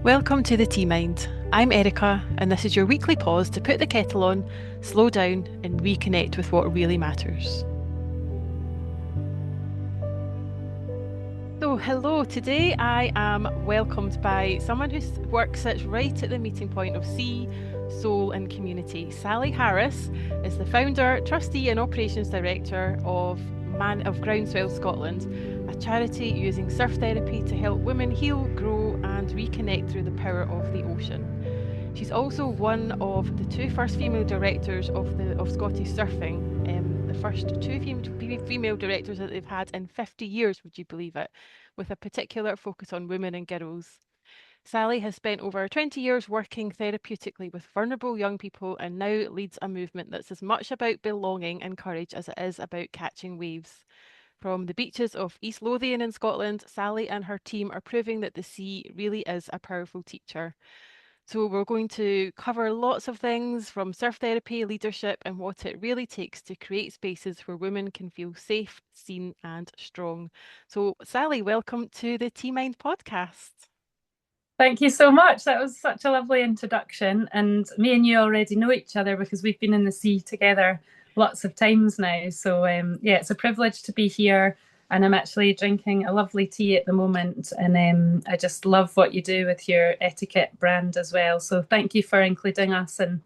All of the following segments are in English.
Welcome to the Tea Mind. I'm Erica, and this is your weekly pause to put the kettle on, slow down, and reconnect with what really matters. So, hello. Today I am welcomed by someone whose work sits right at the meeting point of sea, soul, and community. Sally Harris is the founder, trustee, and operations director of Groundswell Scotland, a charity using surf therapy to help women heal, grow, and reconnect through the power of the ocean. She's also one of the two first female directors of Scottish surfing. The first two female directors that they've had in 50 years, would you believe it? With a particular focus on women and girls. Sally has spent over 20 years working therapeutically with vulnerable young people and now leads a movement that's as much about belonging and courage as it is about catching waves. From the beaches of East Lothian in Scotland, Sally and her team are proving that the sea really is a powerful teacher. So, we're going to cover lots of things from surf therapy, leadership, and what it really takes to create spaces where women can feel safe, seen, and strong. So, Sally, welcome to the Tea Mind podcast. Thank you so much. That was such a lovely introduction. And me and you already know each other because we've been in the sea together lots of times now. So, yeah, it's a privilege to be here. And I'm actually drinking a lovely tea at the moment. And I just love what you do with your etiquette brand as well. So, thank you for including us and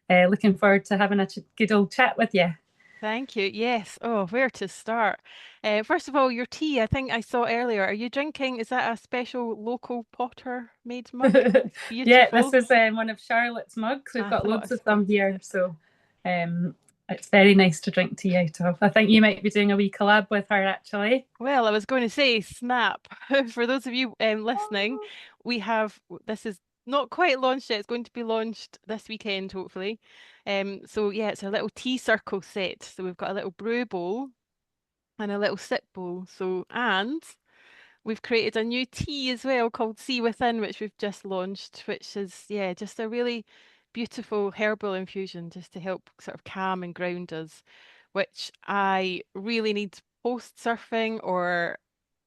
looking forward to having a good old chat with you. Thank you. Yes. Oh, where to start? First of all, your tea, I think I saw earlier. Are you drinking? Is that a special local potter made mug? It's Yeah, this beautiful. is one of Charlotte's mugs. We've I got thought loads as of them much. here, so um, it's very nice to drink tea out of. I think you might be doing a wee collab with her actually. Well, I was going to say, snap. For those of you listening, we have this is not quite launched yet. It's going to be launched this weekend, hopefully. So yeah, it's a little tea circle set. So we've got a little brew bowl and a little sip bowl. So and we've created a new tea as well called Sea Within, which we've just launched, which is yeah, just a really beautiful herbal infusion just to help sort of calm and ground us, which I really need post surfing or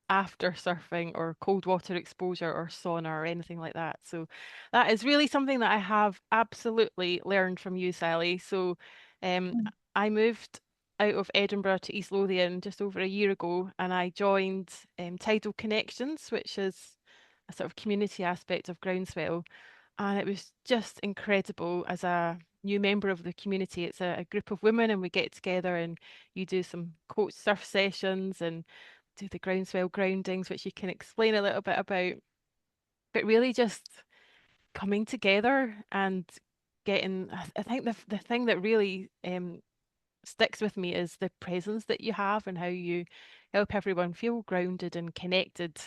after surfing or cold water exposure or sauna or anything like that. So that is really something that I have absolutely learned from you, Sally. So um, I moved out of Edinburgh to East Lothian just over a year ago and I joined Tidal Connections, which is a sort of community aspect of Groundswell. And it was just incredible as a new member of the community. It's a group of women and we get together and you do some coach surf sessions and do the groundswell groundings, which you can explain a little bit about, but really just coming together and getting. I think the thing that really sticks with me is the presence that you have and how you help everyone feel grounded and connected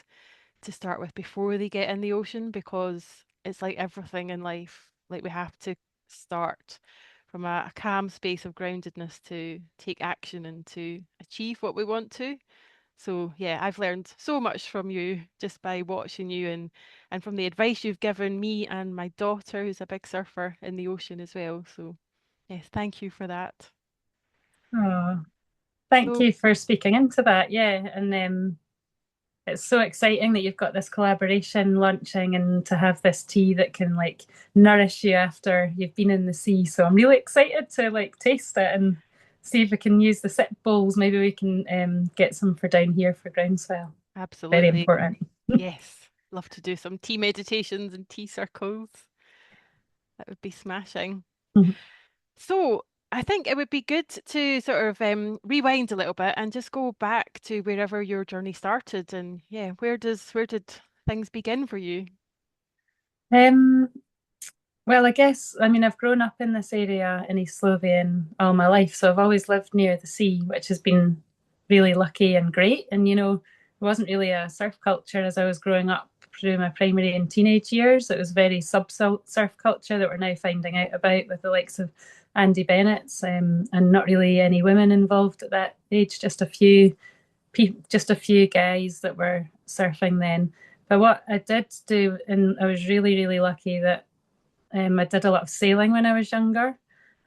to start with before they get in the ocean, because it's like everything in life, like we have to start from a calm space of groundedness to take action and to achieve what we want to. So yeah, I've learned so much from you just by watching you and from the advice you've given me and my daughter, who's a big surfer in the ocean as well. So yes, thank you for that. Oh, thank So you for speaking into that. Yeah, and it's so exciting that you've got this collaboration launching and to have this tea that can like nourish you after you've been in the sea. So I'm really excited to like taste it and see if we can use the sip bowls. Maybe we can get some for down here for Groundswell. Very absolutely, important. yes, love to do some tea meditations and tea circles. That would be smashing. So I think it would be good to sort of rewind a little bit and just go back to wherever your journey started. And yeah, where did things begin for you? Um, well, I guess, I mean, I've grown up in this area in East Lothian all my life, so I've always lived near the sea, which has been really lucky and great. And, it wasn't really a surf culture as I was growing up through my primary and teenage years. It was very surf culture that we're now finding out about with the likes of Andy Bennett's, and not really any women involved at that age, just a few guys that were surfing then. But what I did do, and I was really, really lucky that I did a lot of sailing when I was younger,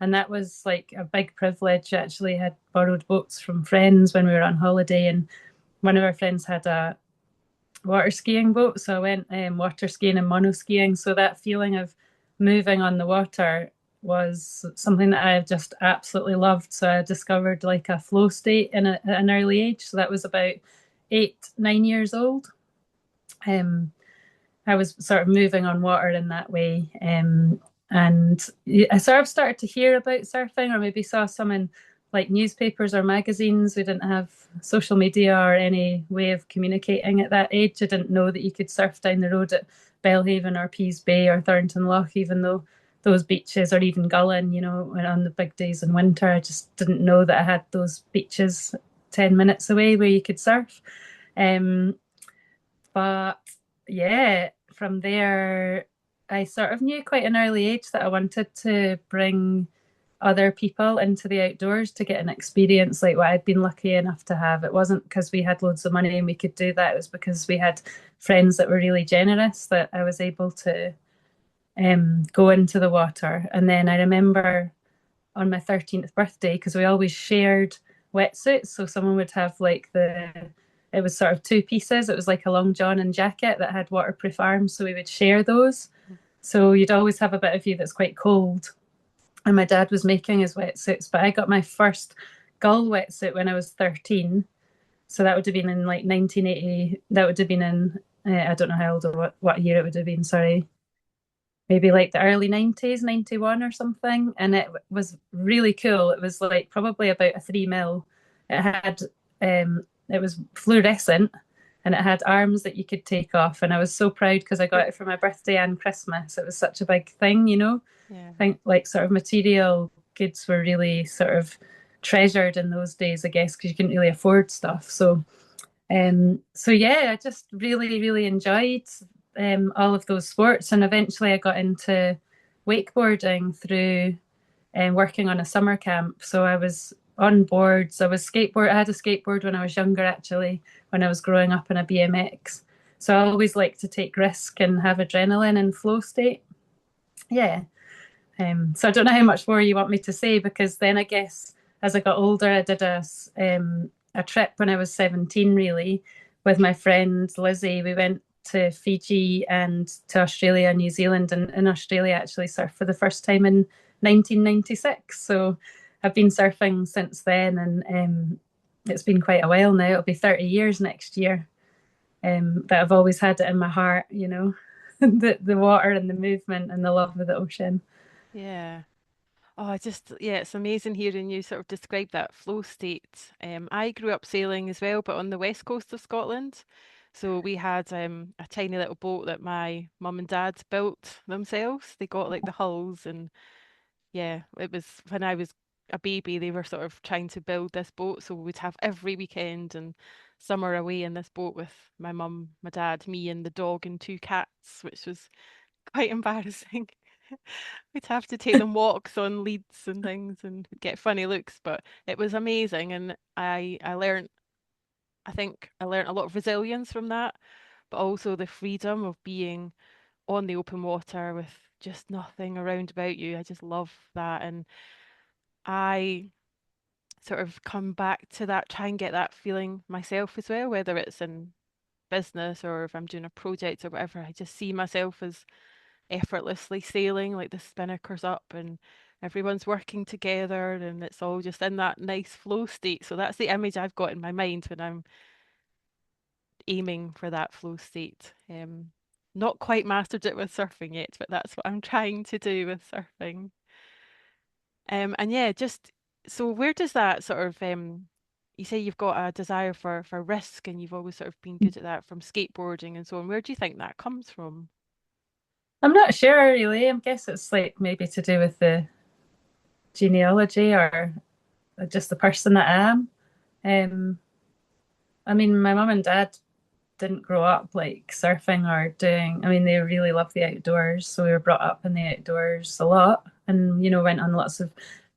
and that was like a big privilege. I actually had borrowed boats from friends when we were on holiday, and one of our friends had water skiing boat. So I went water skiing and mono skiing. So that feeling of moving on the water was something that I just absolutely loved. So I discovered like a flow state at an early age. So that was about 8, 9 years old. Um, I was sort of moving on water in that way. And I sort of started to hear about surfing, or maybe saw some in like newspapers or magazines. We didn't have social media or any way of communicating at that age. I didn't know that you could surf down the road at Belhaven or Pease Bay or Thornton Loch, even though those beaches, or even Gullin, on the big days in winter. I just didn't know that I had those beaches 10 minutes away where you could surf. Um, but yeah, from there, I sort of knew quite an early age that I wanted to bring other people into the outdoors to get an experience like what I'd been lucky enough to have. It wasn't because we had loads of money and we could do that. It was because we had friends that were really generous that I was able to go into the water. And then I remember on my 13th birthday, because we always shared wetsuits. So someone would have like it was sort of two pieces. It was like a long john and jacket that had waterproof arms. So we would share those. So you'd always have a bit of you that's quite cold. And my dad was making his wetsuits, but I got my first gull wetsuit when I was 13. So that would have been in like 1980. That would have been in, I don't know how old or what year it would have been, sorry, maybe like the early 90s, 91 or something. And it was really cool. It was like probably about a 3 mil. It had, it was fluorescent and it had arms that you could take off. And I was so proud because I got it for my birthday and Christmas. It was such a big thing. Yeah. I think like sort of material goods were really sort of treasured in those days, I guess, because you couldn't really afford stuff. So yeah, I just really, really enjoyed all of those sports, and eventually I got into wakeboarding through working on a summer camp. So I was on boards. I had a skateboard when I was younger, actually, when I was growing up in a BMX. So I always like to take risk and have adrenaline and flow state. Yeah. So I don't know how much more you want me to say, because then I guess as I got older, I did a trip when I was 17, really, with my friend Lizzie. We went to Fiji and to Australia, New Zealand, and in Australia, I actually surfed for the first time in 1996. So I've been surfing since then, and it's been quite a while now. It'll be 30 years next year. But I've always had it in my heart, the water and the movement and the love of the ocean. Yeah. Oh, yeah, it's amazing hearing you sort of describe that flow state. I grew up sailing as well, but on the west coast of Scotland. So we had a tiny little boat that my mum and dad built themselves. They got like the hulls, and yeah, it was when I was a baby, they were sort of trying to build this boat. So we'd have every weekend and summer away in this boat with my mum, my dad, me, and the dog and two cats, which was quite embarrassing. We'd have to take them walks on leads and things and get funny looks, but it was amazing, and I think I learned a lot of resilience from that, but also the freedom of being on the open water with just nothing around about you. I just love that, and I sort of come back to that, try and get that feeling myself as well, whether it's in business or if I'm doing a project or whatever. I just see myself as effortlessly sailing, like the spinnaker's up and everyone's working together and it's all just in that nice flow state. So that's the image I've got in my mind when I'm aiming for that flow state. Not quite mastered it with surfing yet, but that's what I'm trying to do with surfing. And yeah, just so where does that sort of you say you've got a desire for risk and you've always sort of been good at that from skateboarding and so on. Where do you think that comes from? I'm not sure really. I guess it's like maybe to do with the genealogy or just the person that I am. Um, I mean, my mum and dad didn't grow up like surfing or doing, I mean, they really love the outdoors. So we were brought up in the outdoors a lot and, went on lots of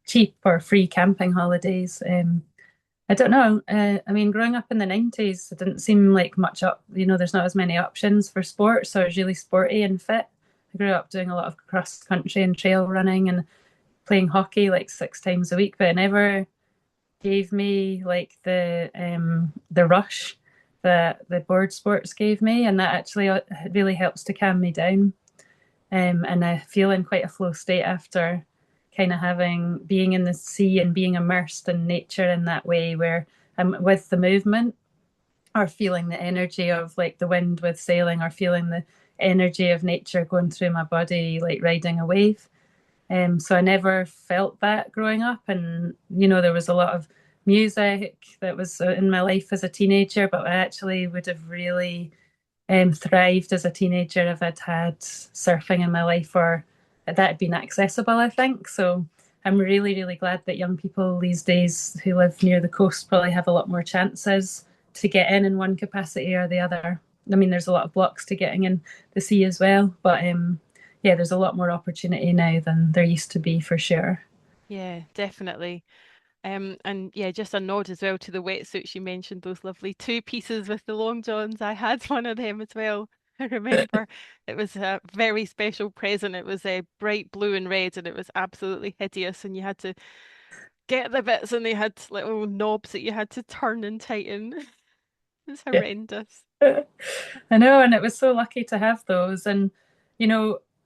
cheap or free camping holidays. I don't know. I mean, growing up in the 90s, it didn't seem like much there's not as many options for sport. So I was really sporty and fit. I grew up doing a lot of cross country and trail running and playing hockey like 6 times a week, but it never gave me like the rush that the board sports gave me, and that actually really helps to calm me down. And I feel in quite a flow state after kind of having being in the sea and being immersed in nature in that way, where I'm with the movement or feeling the energy of like the wind with sailing or feeling the energy of nature going through my body, like riding a wave. So I never felt that growing up. And, there was a lot of music that was in my life as a teenager, but I actually would have really thrived as a teenager if I'd had surfing in my life or that had been accessible, I think. So I'm really, really glad that young people these days who live near the coast probably have a lot more chances to get in one capacity or the other. I mean, there's a lot of blocks to getting in the sea as well, but yeah, there's a lot more opportunity now than there used to be for sure. Yeah, definitely. And yeah, just a nod as well to the wetsuits you mentioned, those lovely two pieces with the long johns. I had one of them as well. I remember it was a very special present. It was a bright blue and red, and it was absolutely hideous. And you had to get the bits, and they had little knobs that you had to turn and tighten. It's Yeah. horrendous. I know, and it was so lucky to have those. And,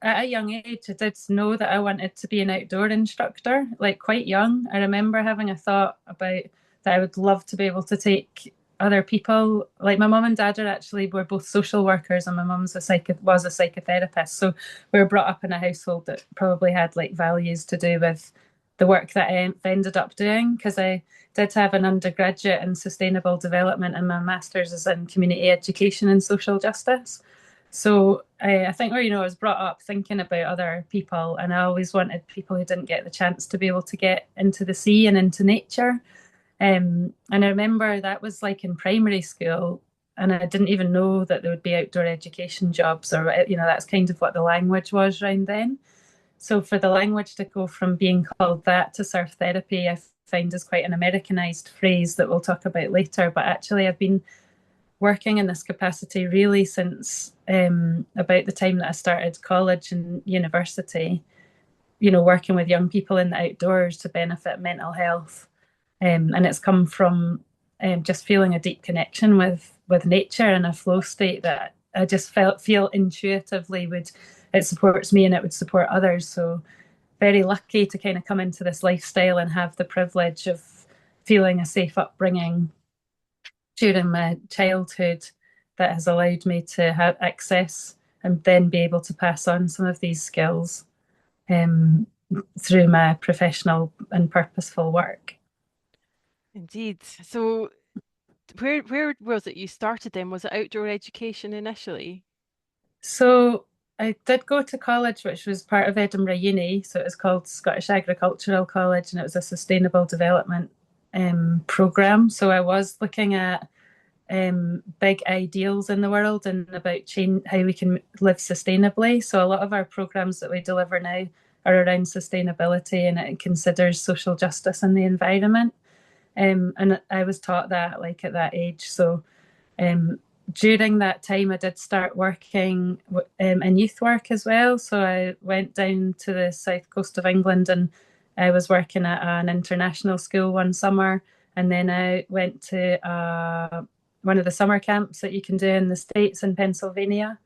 at a young age, I did know that I wanted to be an outdoor instructor, like quite young. I remember having a thought about that I would love to be able to take other people. Like my mum and dad are actually were both social workers, and my mum's was a psychotherapist. So we were brought up in a household that probably had like values to do with the work that I ended up doing because I did have an undergraduate in sustainable development and my master's is in community education and social justice. So I think where I was brought up thinking about other people, and I always wanted people who didn't get the chance to be able to get into the sea and into nature. And I remember that was like in primary school, and I didn't even know that there would be outdoor education jobs, or that's kind of what the language was around then. So for the language to go from being called that to surf therapy, I find is quite an Americanized phrase that we'll talk about later. But actually, I've been working in this capacity really since about the time that I started college and university, working with young people in the outdoors to benefit mental health. And it's come from just feeling a deep connection with nature and a flow state that I just feel intuitively would it supports me and it would support others. So very lucky to kind of come into this lifestyle and have the privilege of feeling a safe upbringing during my childhood that has allowed me to have access and then be able to pass on some of these skills um, through my professional and purposeful work. Indeed. So where was it you started then? Was it outdoor education initially? So I did go to college, which was part of Edinburgh Uni. So it was called Scottish Agricultural College, and it was a sustainable development program. So I was looking at big ideals in the world and about change, how we can live sustainably. So a lot of our programs that we deliver now are around sustainability, and it considers social justice and the environment. And I was taught that like at that age. So um, during that time, I did start working in youth work as well. So I went down to the south coast of England and I was working at an international school one summer. And then I went to one of the summer camps that you can do in the States in Pennsylvania.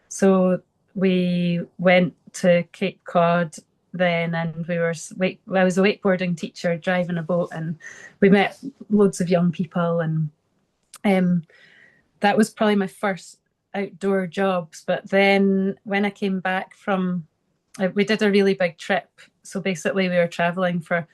So we went to Cape Cod then, and I was a wakeboarding teacher driving a boat, and we met loads of young people, and um, that was probably my first outdoor jobs. But then when I came back from, we did a really big trip. So basically, we were traveling for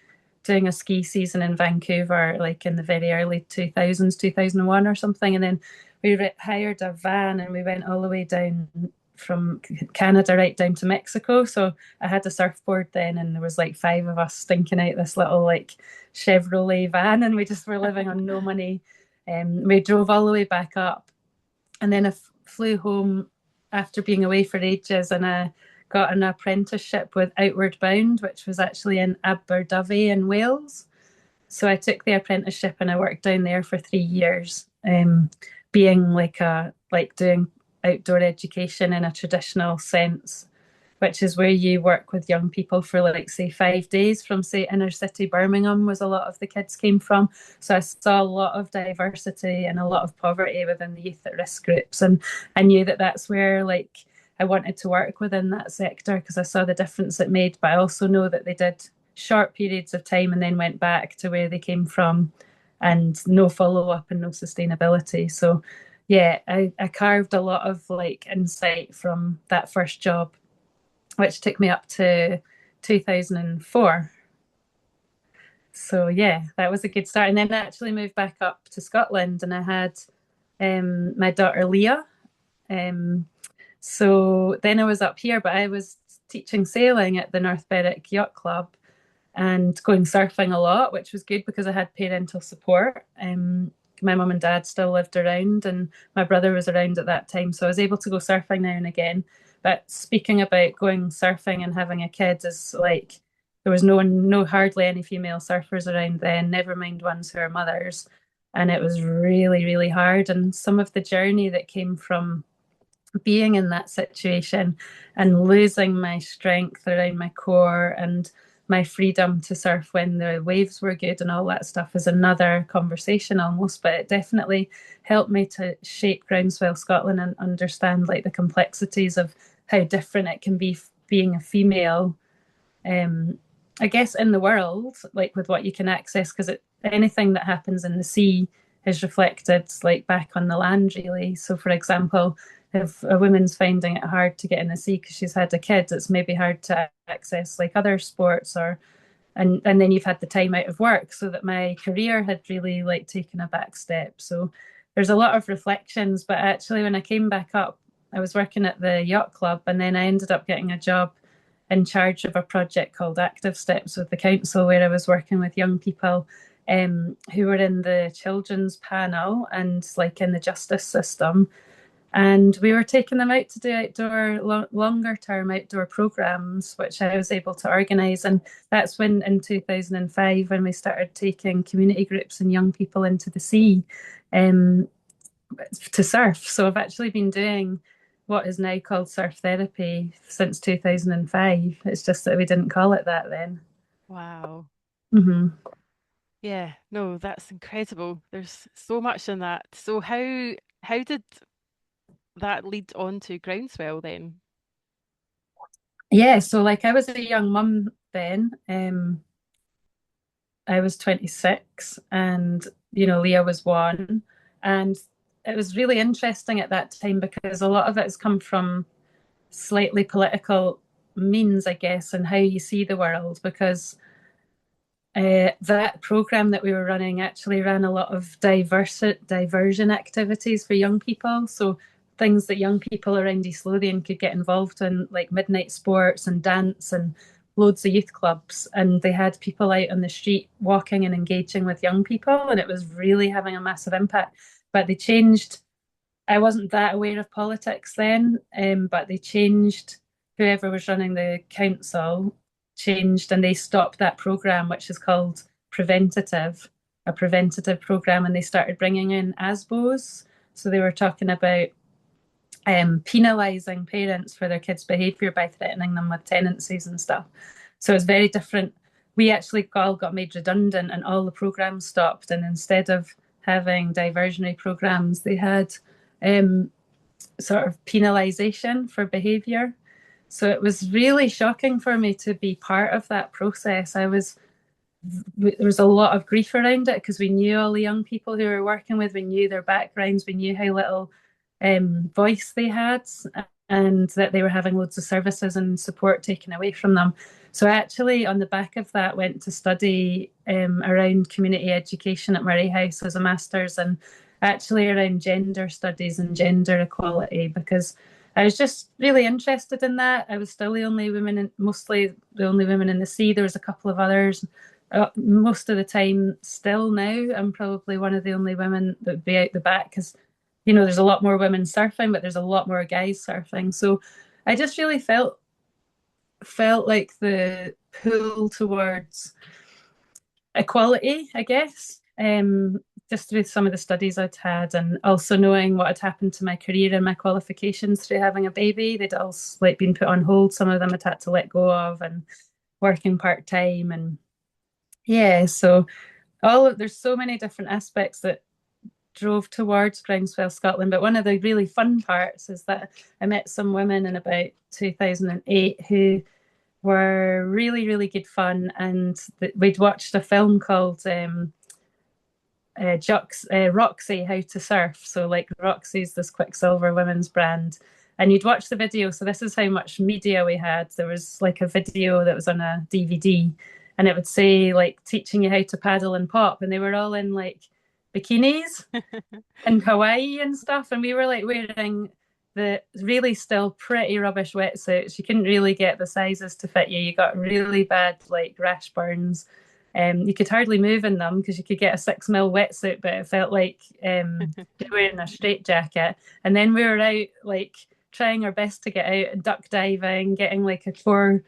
doing a ski season in Vancouver, like in the very early 2000s, 2001 or something. And then we hired a van and we went all the way down from Canada right down to Mexico. So I had a surfboard then, and there was like five of us stinking out this little like Chevrolet van, and we just were living on no money. We drove all the way back up, and then I flew home after being away for ages, and I got an apprenticeship with Outward Bound, which was actually in Aberdyfi in Wales. So I took the apprenticeship and I worked down there for 3 years, being like doing outdoor education in a traditional sense. which is where you work with young people for like say 5 days from say inner city Birmingham was a lot of the kids came from. So I saw a lot of diversity and a lot of poverty within the youth at risk groups, and I knew that that's where like I wanted to work within that sector because I saw the difference it made. But I also know that they did short periods of time and then went back to where they came from, and no follow up and no sustainability. So yeah, I carved a lot of like insight from that first job, which took me up to 2004. So yeah, that was a good start. And then I actually moved back up to Scotland, and I had my daughter Leah. Um, so then I was up here, but I was teaching sailing at the North Berwick Yacht Club and going surfing a lot, which was good because I had parental support. My mum and dad still lived around, and my brother was around at that time, so I was able to go surfing now and again. But speaking about going surfing and having a kid is like there was no hardly any female surfers around then, never mind ones who are mothers, and it was really really hard. And some of the journey that came from being in that situation and losing my strength around my core and my freedom to surf when the waves were good and all that stuff is another conversation almost, but it definitely helped me to shape Groundswell Scotland and understand like the complexities of how different it can be being a female, um, I guess, in the world, like with what you can access, because anything that happens in the sea is reflected like back on the land, really. So, for example, if a woman's finding it hard to get in the sea because she's had a kid, it's maybe hard to access like other sports or and then you've had the time out of work so that my career had really like taken a back step. So there's a lot of reflections, but actually when I came back up, I was working at the yacht club and then I ended up getting a job in charge of a project called Active Steps with the council where I was working with young people who were in the children's panel and like in the justice system, and we were taking them out to do longer term outdoor programs, which I was able to organise. And that's when, in 2005, when we started taking community groups and young people into the sea um, to surf. So I've actually been doing what is now called surf therapy since 2005. It's just that we didn't call it that then. Wow. Mm-hmm. Yeah, no, that's incredible. There's so much in that. So how did that lead on to Groundswell then? Yeah, so like I was a young mum then. I was 26 and, Leah was one. And it was really interesting at that time because a lot of it has come from slightly political means, I guess, and how you see the world. Because that program that we were running actually ran a lot of diversion activities for young people. So things that young people around East Lothian could get involved in, like midnight sports and dance and loads of youth clubs. And they had people out on the street walking and engaging with young people, and it was really having a massive impact. But they changed. I wasn't that aware of politics then, but they changed. Whoever was running the council changed, and they stopped that program, which is called a preventative program, and they started bringing in ASBOs. So they were talking about penalising parents for their kids' behaviour by threatening them with tenancies and stuff. So it's very different. We actually all got made redundant, and all the programs stopped. And instead of having diversionary programs, they had um, sort of penalisation for behaviour. So it was really shocking for me to be part of that process. There was a lot of grief around it because we knew all the young people who we were working with, we knew their backgrounds, we knew how little voice they had, and that they were having loads of services and support taken away from them. So I actually, on the back of that, went to study around community education at Murray House as a master's, and actually around gender studies and gender equality because I was just really interested in that. I was still the only woman, mostly the only woman in the sea. There was a couple of others. Most of the time, still now, I'm probably one of the only women that would be out the back because, there's a lot more women surfing, but there's a lot more guys surfing. So I just really felt like the pull towards equality, I guess, just through some of the studies I'd had, and also knowing what had happened to my career and my qualifications through having a baby. They'd all like been put on hold. Some of them I'd had to let go of, and working part time, and yeah. So there's so many different aspects that drove towards Groundswell Scotland. But one of the really fun parts is that I met some women in about 2008 who were really, really good fun. And we'd watched a film called Roxy, How to Surf. So, like, Roxy's this Quicksilver women's brand. And you'd watch the video. So, this is how much media we had. There was like a video that was on a DVD, and it would say, like, teaching you how to paddle and pop. And they were all in like bikinis in Hawaii and stuff, and we were like wearing the really still pretty rubbish wetsuits. You couldn't really get the sizes to fit you. You got really bad like rash burns. You could hardly move in them because you could get a 6 mil wetsuit, but it felt like you're wearing a straight jacket. And then we were out like trying our best to get out, duck diving, getting like a core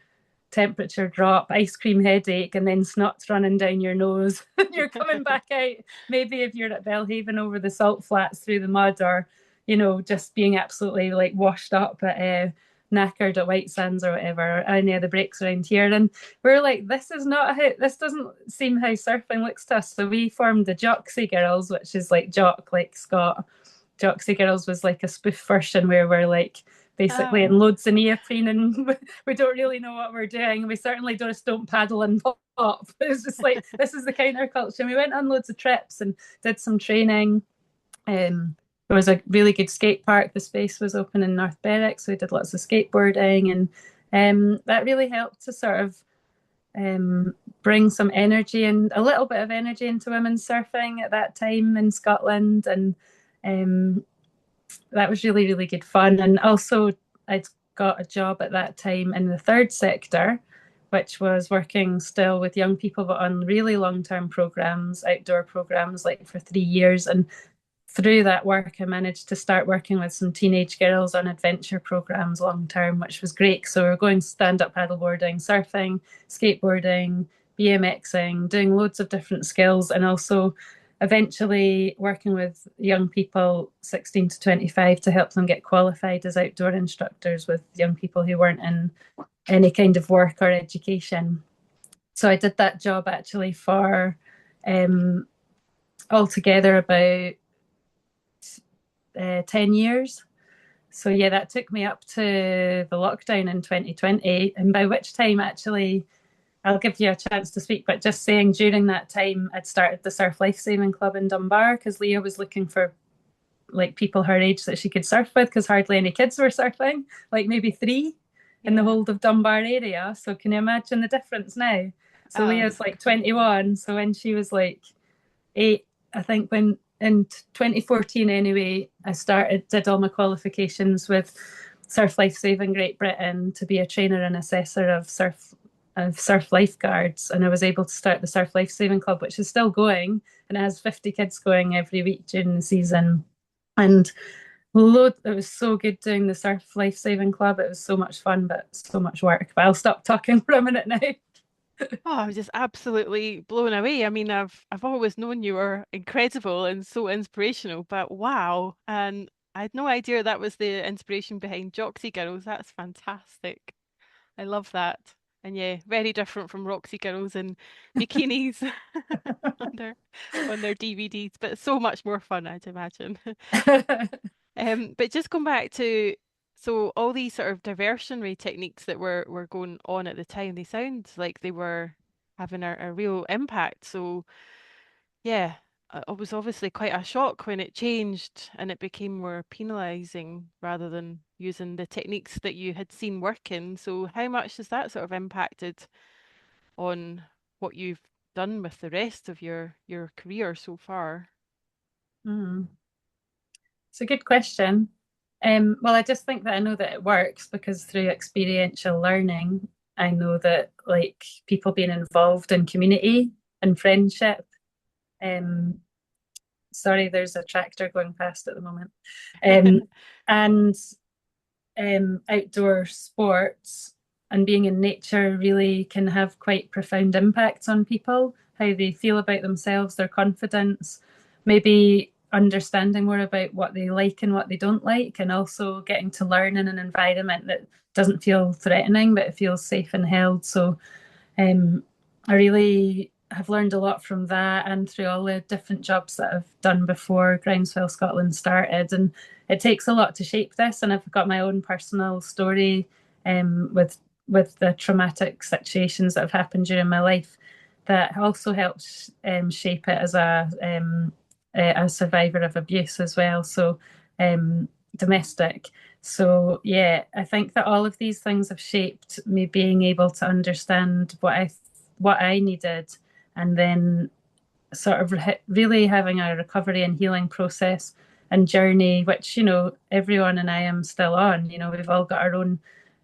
temperature drop, ice cream headache, and then snot's running down your nose. And you're coming back out, maybe if you're at Belhaven over the salt flats through the mud, or, just being absolutely like washed up at knackered at White Sands or whatever, or any of the breaks around here. And we're like, this doesn't seem how surfing looks to us. So we formed the Jocksy Girls, which is like jock, like Scott. Jocksy Girls was like a spoof version where we're like basically in Oh. loads of neoprene, and we don't really know what we're doing. We certainly don't paddle and pop. It's just like, this is the counterculture. And we went on loads of trips and did some training. There was a really good skate park. The space was open in North Berwick, so we did lots of skateboarding, and that really helped to sort of bring some energy and a little bit of energy into women's surfing at that time in Scotland. And um, that was really, really good fun. And also, I'd got a job at that time in the third sector, which was working still with young people, but on really long term programs, outdoor programs, like for 3 years. And through that work, I managed to start working with some teenage girls on adventure programs long term, which was great. So we we're going stand up paddleboarding, surfing, skateboarding, BMXing, doing loads of different skills, and also eventually working with young people 16 to 25 to help them get qualified as outdoor instructors with young people who weren't in any kind of work or education. So I did that job actually for altogether about 10 years. So yeah, that took me up to the lockdown in 2020, and by which time actually I'll give you a chance to speak, but just saying during that time I'd started the Surf Lifesaving Club in Dunbar because Leah was looking for like people her age that she could surf with because hardly any kids were surfing, like maybe three in the Yeah. whole of Dunbar area. So can you imagine the difference now? So Oh, Leah's like 21. So when she was like 8, I think when in 2014 anyway, did all my qualifications with Surf Lifesaving Great Britain to be a trainer and assessor of surf lifeguards, and I was able to start the Surf Lifesaving Club, which is still going, and it has 50 kids going every week during the season. And it was so good doing the Surf Lifesaving Club. It was so much fun, but so much work. But I'll stop talking for a minute now. I'm just absolutely blown away. I mean, I've always known you were incredible and so inspirational, but wow. And I had no idea that was the inspiration behind Jocksy Girls. That's fantastic. I love that. And yeah, very different from Roxy Girls in bikinis on their DVDs, but so much more fun, I'd imagine. But just going back to so all these sort of diversionary techniques that were going on at the time, they sound like they were having a real impact. So yeah, it was obviously quite a shock when it changed and it became more penalizing rather than using the techniques that you had seen working. So how much has that sort of impacted on what you've done with the rest of your career so far? Mm. It's a good question. Well, I just think that I know that it works because through experiential learning, I know that like people being involved in community and friendship. Um, Sorry, there's a tractor going past at the moment. And outdoor sports and being in nature really can have quite profound impacts on people, how they feel about themselves, their confidence, maybe understanding more about what they like and what they don't like, and also getting to learn in an environment that doesn't feel threatening, but it feels safe and held. So um, I really have learned a lot from that and through all the different jobs that I've done before Groundswell Scotland started. And it takes a lot to shape this. And I've got my own personal story with the traumatic situations that have happened during my life that also helps shape it as a survivor of abuse as well. So domestic. So yeah, I think that all of these things have shaped me being able to understand what I needed, and then sort of really having a recovery and healing process and journey, which everyone and I am still on. We've all got our own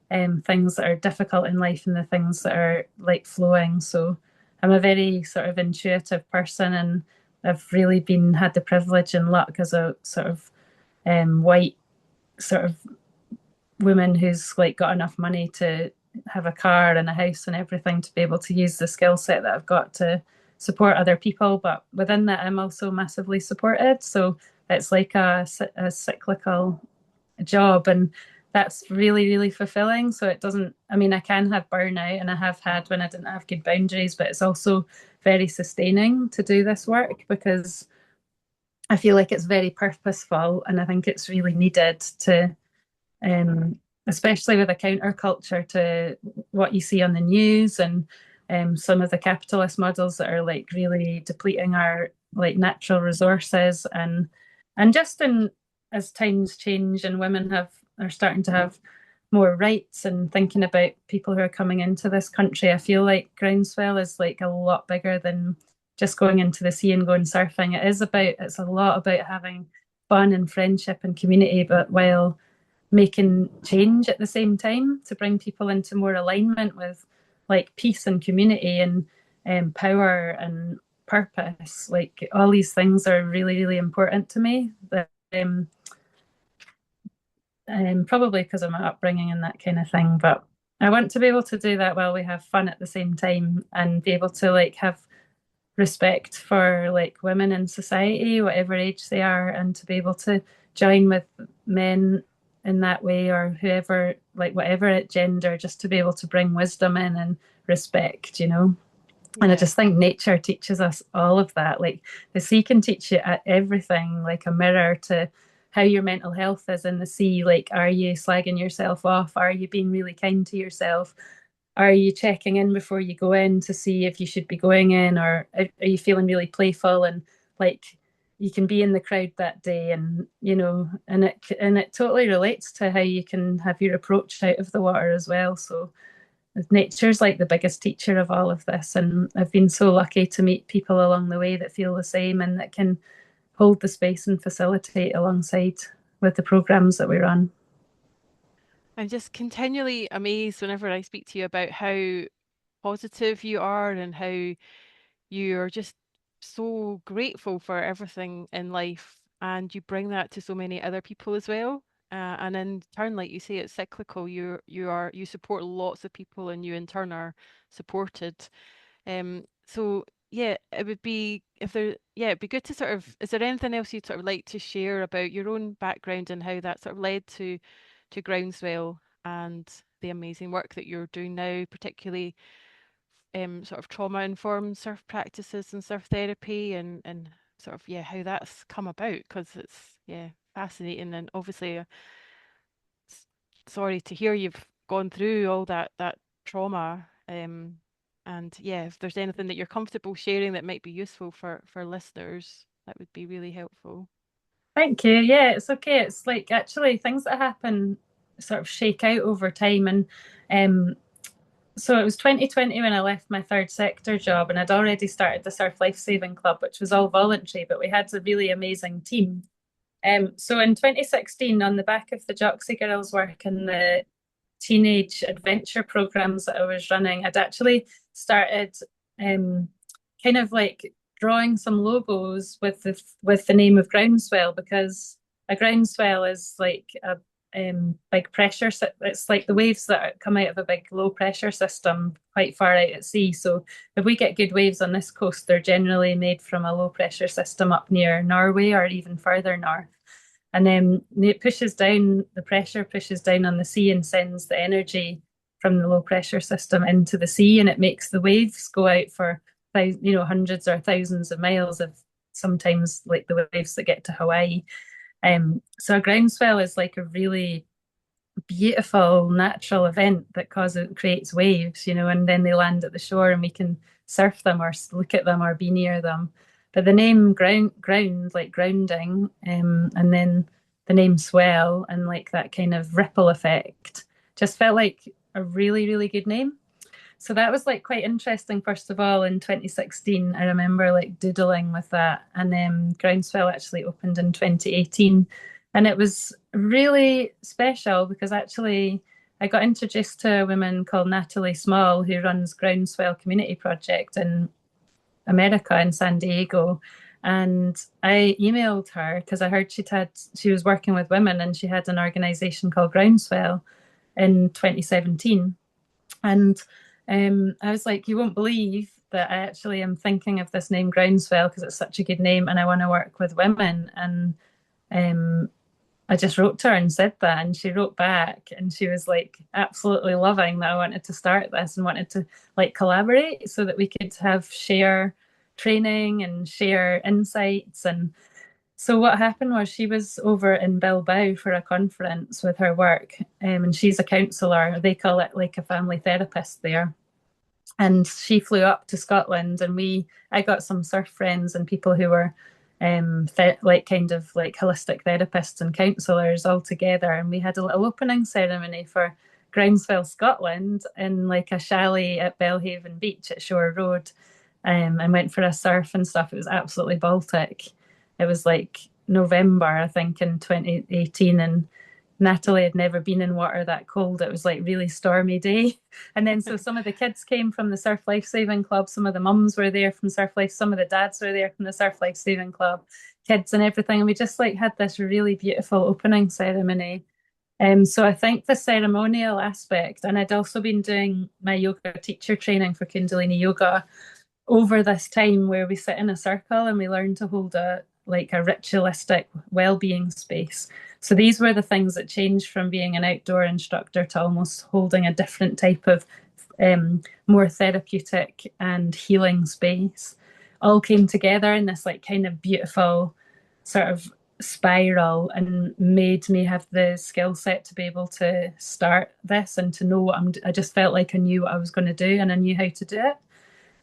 things that are difficult in life and the things that are like flowing. So I'm a very sort of intuitive person, and I've really been had the privilege and luck as a sort of white sort of woman who's like got enough money to have a car and a house and everything to be able to use the skill set that I've got to support other people. But within that, I'm also massively supported. So it's like a cyclical job, and that's really, really fulfilling. So it doesn't, I mean, I can have burnout, and I have had when I didn't have good boundaries, but it's also very sustaining to do this work because I feel like it's very purposeful, and I think it's really needed to um, especially with a counterculture to what you see on the news and some of the capitalist models that are like really depleting our like natural resources and just in as times change and women are starting to have more rights and thinking about people who are coming into this country. I feel like Groundswell is like a lot bigger than just going into the sea and going surfing. It's a lot about having fun and friendship and community, but while making change at the same time to bring people into more alignment with like peace and community and power and purpose. Like all these things are really, really important to me. That probably because of my upbringing and that kind of thing. But I want to be able to do that while we have fun at the same time and be able to like have respect for like women in society, whatever age they are, and to be able to join with men in that way or whoever, like whatever gender, just to be able to bring wisdom in and respect. And I Yeah. just think nature teaches us all of that. Like the sea can teach you everything, like a mirror to how your mental health is in the sea. Like, are you slagging yourself off? Are you being really kind to yourself? Are you checking in before you go in to see if you should be going in, or are you feeling really playful and like you can be in the crowd that day, and and it totally relates to how you can have your approach out of the water as well. So nature's like the biggest teacher of all of this, and I've been so lucky to meet people along the way that feel the same and that can hold the space and facilitate alongside with the programs that we run. I'm just continually amazed whenever I speak to you about how positive you are and how you're just so grateful for everything in life, and you bring that to so many other people as well. And in turn, like you say, it's cyclical. You support lots of people, and you in turn are supported. So yeah, it would be if there, yeah, it'd be good to sort of. Is there anything else you'd sort of like to share about your own background and how that sort of led to Groundswell and the amazing work that you're doing now, particularly sort of trauma informed surf practices and surf therapy and sort of yeah how that's come about because it's yeah fascinating and obviously s- sorry to hear you've gone through all that trauma and yeah if there's anything that you're comfortable sharing that might be useful for listeners that would be really helpful. Thank you. Yeah, it's okay. It's like actually things that happen sort of shake out over time. And um, so it was 2020 when I left my third sector job, and I'd already started the Surf Life Saving Club, which was all voluntary, but we had a really amazing team. So in 2016, on the back of the Joxy Girls work and the teenage adventure programs that I was running, I'd actually started um, kind of like drawing some logos with the name of Groundswell, because a groundswell is like big pressure. It's like the waves that come out of a big low pressure system quite far out at sea. So if we get good waves on this coast, they're generally made from a low pressure system up near Norway or even further north. And then it pushes down, the pressure pushes down on the sea and sends the energy from the low pressure system into the sea, and it makes the waves go out for hundreds or thousands of miles, of sometimes like the waves that get to Hawaii. So a groundswell is like a really beautiful natural event that creates waves, and then they land at the shore and we can surf them or look at them or be near them. But the name ground like grounding, and then the name swell and like that kind of ripple effect just felt like a really, really good name. So that was like quite interesting. First of all, in 2016, I remember like doodling with that, and then Groundswell actually opened in 2018, and it was really special because actually I got introduced to a woman called Natalie Small who runs Groundswell Community Project in America in San Diego. And I emailed her because I heard she was working with women and she had an organization called Groundswell in 2017. And I was like, you won't believe that I actually am thinking of this name Groundswell because it's such a good name and I want to work with women. And um, I just wrote to her and said that. And she wrote back and she was like absolutely loving that I wanted to start this and wanted to like collaborate so that we could share training and share insights. And so what happened was she was over in Bilbao for a conference with her work, and she's a counsellor. They call it like a family therapist there. And she flew up to Scotland, and I got some surf friends and people who were like kind of like holistic therapists and counsellors all together, and we had a little opening ceremony for Groundswell Scotland in like a chalet at Belhaven Beach at Shore Road, and went for a surf and stuff. It was absolutely Baltic. It was like November, I think, in 2018, and Natalie had never been in water that cold. It was like really stormy day. And then so some of the kids came from the Surf Life Saving Club, some of the mums were there from Surf Life, some of the dads were there from the Surf Life Saving Club, kids and everything. And we just like had this really beautiful opening ceremony. So I think the ceremonial aspect, and I'd also been doing my yoga teacher training for Kundalini yoga over this time where we sit in a circle and we learn to hold a ritualistic well-being space. So these were the things that changed from being an outdoor instructor to almost holding a different type of more therapeutic and healing space. All came together in this like kind of beautiful sort of spiral and made me have the skill set to be able to start this and to know I just felt like I knew what I was going to do and I knew how to do it.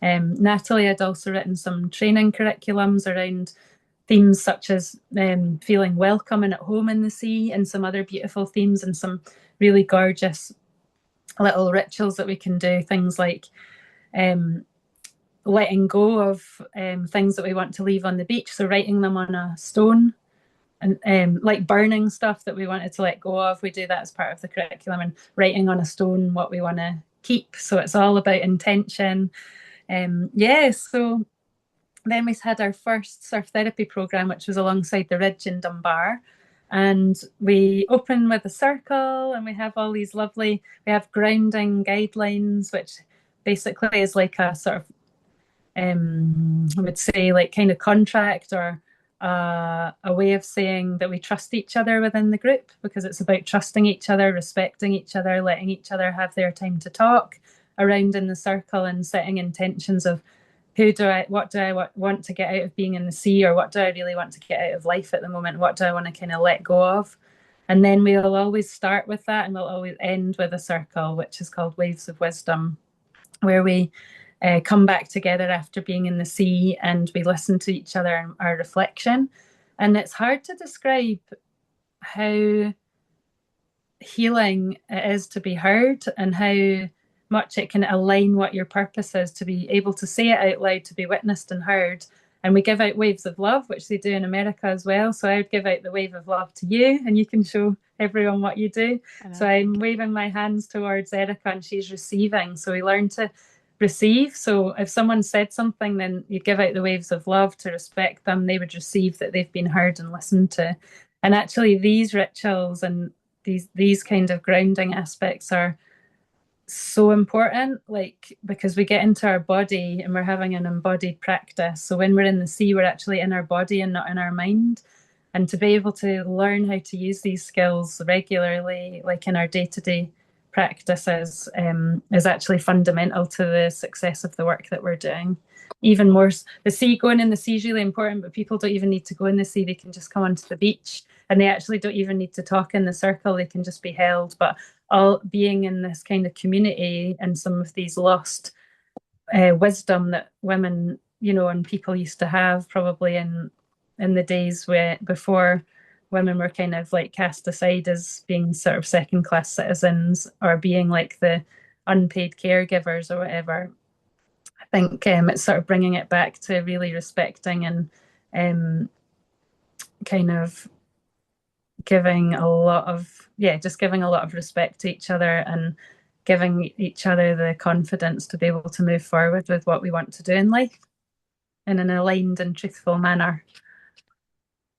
Natalie had also written some training curriculums around themes such as feeling welcome and at home in the sea, and some other beautiful themes, and some really gorgeous little rituals that we can do. Things like letting go of things that we want to leave on the beach. So writing them on a stone, and like burning stuff that we wanted to let go of. We do that as part of the curriculum, and writing on a stone what we want to keep. So it's all about intention. So then we had our first surf therapy program, which was alongside the Ridge in Dunbar. And we open with a circle, and we have all these we have grounding guidelines, which basically is like a sort of, I would say, like kind of contract or a way of saying that we trust each other within the group, because it's about trusting each other, respecting each other, letting each other have their time to talk around in the circle, and setting intentions of what do I want to get out of being in the sea, or what do I really want to get out of life at the moment? What do I want to kind of let go of? And then we'll always start with that, and we'll always end with a circle, which is called Waves of Wisdom, where we come back together after being in the sea and we listen to each other and our reflection. And it's hard to describe how healing it is to be heard, and how much it can align what your purpose is, to be able to say it out loud, to be witnessed and heard. And we give out waves of love, which they do in America as well. So I would give out the wave of love to you, and you can show everyone what you do. So I'm waving my hands towards Erica, and she's receiving. So we learn to receive. So if someone said something, then you give out the waves of love to respect them. They would receive that they've been heard and listened to. And actually, these rituals and these kind of grounding aspects are so important, like because we get into our body and we're having an embodied practice. So when we're in the sea, we're actually in our body and not in our mind. And to be able to learn how to use these skills regularly, like in our day-to-day practices, is actually fundamental to the success of the work that we're doing. Even more, the sea, going in the sea is really important, but people don't even need to go in the sea. They can just come onto the beach and they actually don't even need to talk in the circle. They can just be held. But all being in this kind of community and some of these lost wisdom that women, and people used to have probably in the days where before women were kind of like cast aside as being sort of second class citizens or being like the unpaid caregivers or whatever. I think it's sort of bringing it back to really respecting and kind of giving a lot of, yeah, just giving a lot of respect to each other and giving each other the confidence to be able to move forward with what we want to do in life in an aligned and truthful manner.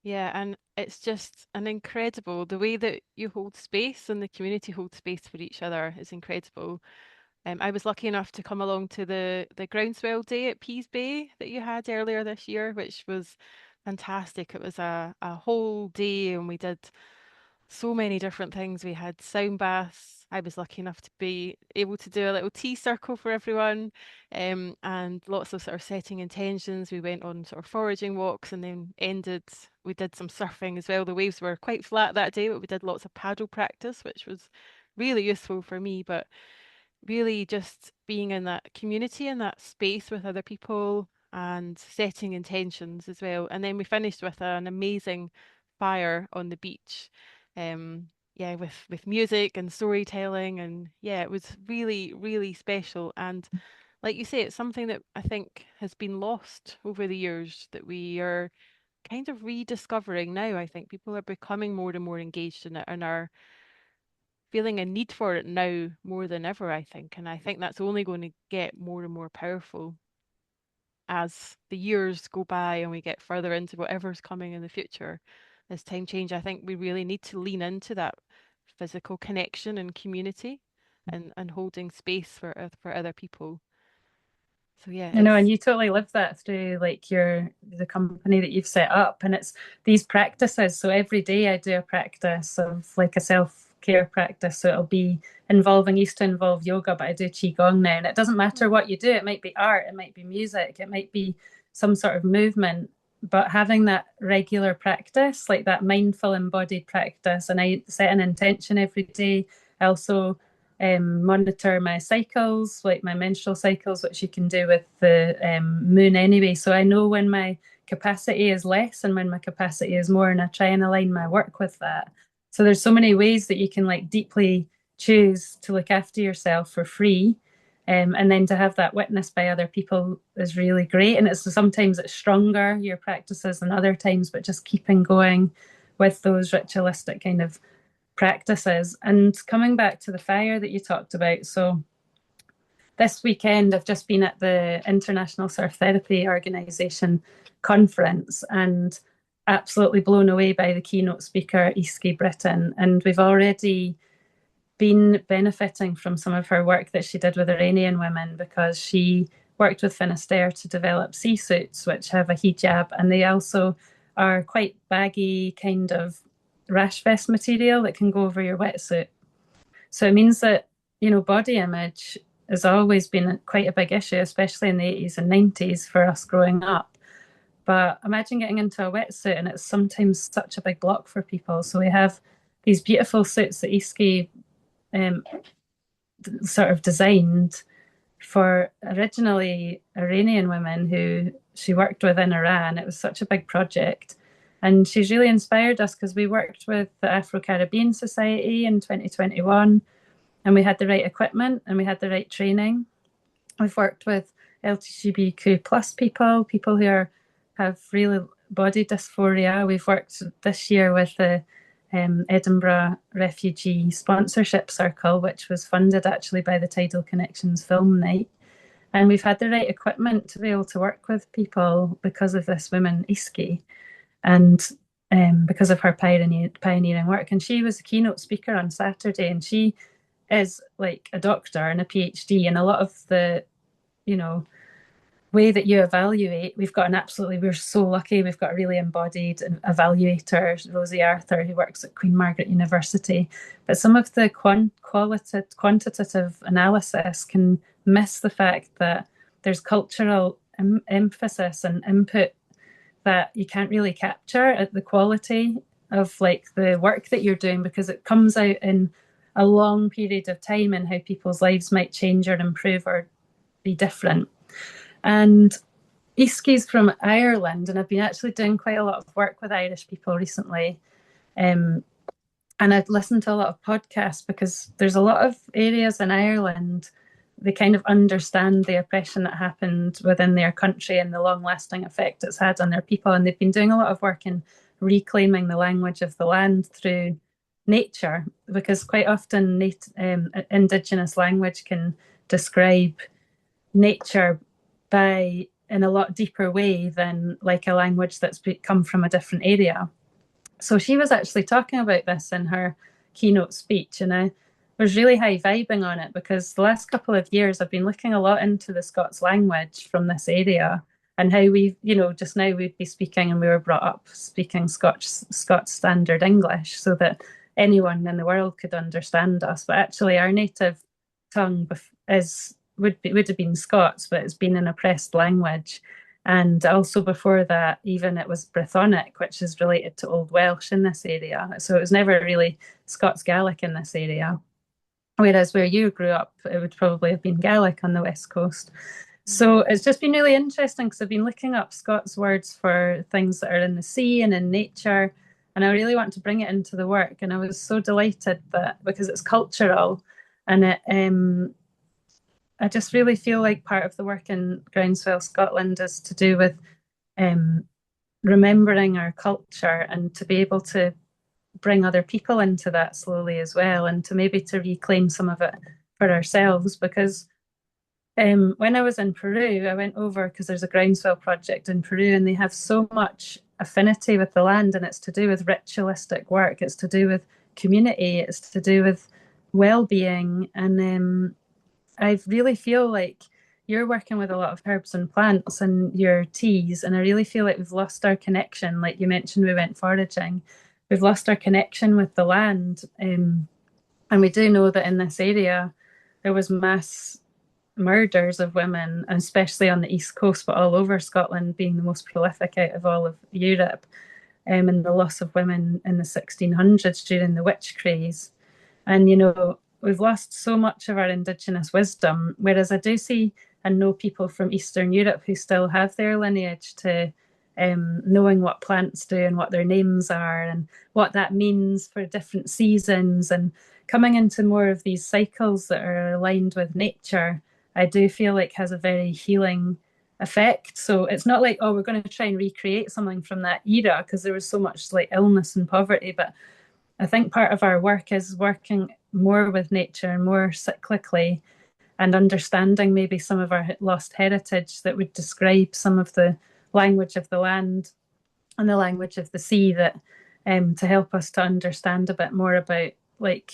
Yeah, and it's just an incredible the way that you hold space and the community holds space for each other is incredible. I was lucky enough to come along to the Groundswell Day at Peas Bay that you had earlier this year, which was fantastic. It was a whole day and we did so many different things. We had sound baths. I was lucky enough to be able to do a little tea circle for everyone, and lots of sort of setting intentions. We went on sort of foraging walks and then ended. We did some surfing as well. The waves were quite flat that day, but we did lots of paddle practice, which was really useful for me. But really just being in that community and that space with other people and setting intentions as well. And then we finished with an amazing fire on the beach. Yeah, with music and storytelling and yeah, it was really, really special. And like you say, it's something that I think has been lost over the years that we are kind of rediscovering now. I think people are becoming more and more engaged in it and are feeling a need for it now more than ever, I think. And I think that's only going to get more and more powerful as the years go by and we get further into whatever's coming in the future. As time change, I think we really need to lean into that physical connection and community and holding space for other people. So yeah, And it's you totally live that through like the company that you've set up, and it's these practices. So every day I do a practice of like a self-care practice. So it'll be involving used to involve yoga, but I do qigong now, and it doesn't matter what you do. It might be art, it might be music, it might be some sort of movement, but having that regular practice, like that mindful embodied practice, and I set an intention every day. I also monitor my cycles, like my menstrual cycles, which you can do with the moon anyway. So I know when my capacity is less and when my capacity is more, and I try and align my work with that. So there's so many ways that you can like deeply choose to look after yourself for free. And then to have that witnessed by other people is really great. And it's sometimes it's stronger, your practices, than other times, but just keeping going with those ritualistic kind of practices. And coming back to the fire that you talked about, so this weekend I've just been at the International Surf Therapy Organisation conference and absolutely blown away by the keynote speaker, Iski Britton. And we've already been benefiting from some of her work that she did with Iranian women because she worked with Finisterre to develop sea suits, which have a hijab, and they also are quite baggy, kind of rash vest material that can go over your wetsuit. So it means that, body image has always been quite a big issue, especially in the 80s and 90s for us growing up. But imagine getting into a wetsuit and it's sometimes such a big block for people. So we have these beautiful suits that Iski um, sort of designed for originally Iranian women who she worked with in Iran. It was such a big project. And she's really inspired us because we worked with the Afro Caribbean Society in 2021 and we had the right equipment and we had the right training. We've worked with LGBTQ plus people who have really body dysphoria. We've worked this year with the Edinburgh Refugee Sponsorship Circle, which was funded actually by the Tidal Connections Film Night. And we've had the right equipment to be able to work with people because of this woman, Iski. And because of her pioneering work. And she was a keynote speaker on Saturday, and she is like a doctor and a PhD. And a lot of the, you know, way that you evaluate, we're so lucky. We've got a really embodied evaluator, Rosie Arthur, who works at Queen Margaret University. But some of the quantitative analysis can miss the fact that there's cultural emphasis and input that you can't really capture at the quality of like the work that you're doing, because it comes out in a long period of time and how people's lives might change or improve or be different. And Iski's from Ireland, and I've been actually doing quite a lot of work with Irish people recently. Um, and I've listened to a lot of podcasts because there's a lot of areas in Ireland, they kind of understand the oppression that happened within their country and the long lasting effect it's had on their people. And they've been doing a lot of work in reclaiming the language of the land through nature, because quite often Indigenous language can describe nature by in a lot deeper way than like a language that's come from a different area. So she was actually talking about this in her keynote speech, and I was really high vibing on it because the last couple of years I've been looking a lot into the Scots language from this area and how just now we'd be speaking, and we were brought up speaking Scots standard English so that anyone in the world could understand us. But actually, our native tongue is would have been Scots, but it's been an oppressed language. And also before that, even it was Brythonic, which is related to Old Welsh in this area. So it was never really Scots Gaelic in this area. Whereas where you grew up, it would probably have been Gaelic on the West Coast. So it's just been really interesting because I've been looking up Scots words for things that are in the sea and in nature. And I really want to bring it into the work. And I was so delighted that because it's cultural and I just really feel like part of the work in Groundswell Scotland is to do with um, remembering our culture and to be able to bring other people into that slowly as well, and to maybe to reclaim some of it for ourselves. Because when I was in Peru, I went over because there's a groundswell project in Peru, and they have so much affinity with the land, and it's to do with ritualistic work, it's to do with community, it's to do with well-being, and I really feel like you're working with a lot of herbs and plants and your teas, and I really feel like we've lost our connection. Like you mentioned, we went foraging. We've lost our connection with the land. And we do know that in this area, there was mass murders of women, and especially on the East Coast, but all over Scotland being the most prolific out of all of Europe, and the loss of women in the 1600s during the witch craze. And, we've lost so much of our Indigenous wisdom, whereas I do see and know people from Eastern Europe who still have their lineage to knowing what plants do and what their names are and what that means for different seasons, and coming into more of these cycles that are aligned with nature, I do feel like has a very healing effect. So it's not like, oh, we're going to try and recreate something from that era because there was so much like illness and poverty, but I think part of our work is working more with nature and more cyclically, and understanding maybe some of our lost heritage that would describe some of the language of the land and the language of the sea, that to help us to understand a bit more about like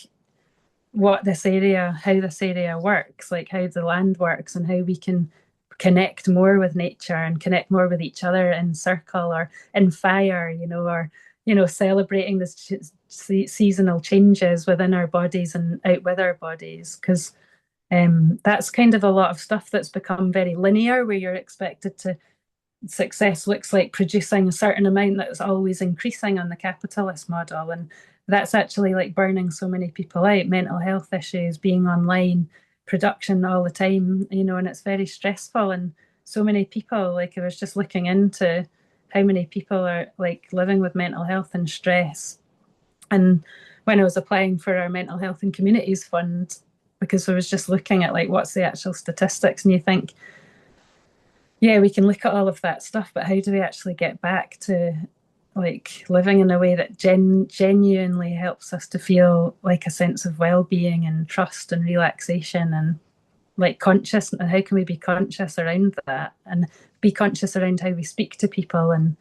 how this area works, like how the land works and how we can connect more with nature and connect more with each other in circle or in fire, or celebrating the seasonal changes within our bodies and out with our bodies, because that's kind of a lot of stuff that's become very linear, where you're expected to success looks like producing a certain amount that's always increasing on the capitalist model. And that's actually like burning so many people out, mental health issues, being online, production all the time, and it's very stressful. And so many people, like I was just looking into how many people are like living with mental health and stress. And when I was applying for our mental health and communities fund, because I was just looking at like what's the actual statistics, and you think, yeah, we can look at all of that stuff, but how do we actually get back to like living in a way that genuinely helps us to feel like a sense of well-being and trust and relaxation and like conscious, and how can we be conscious around that and be conscious around how we speak to people, and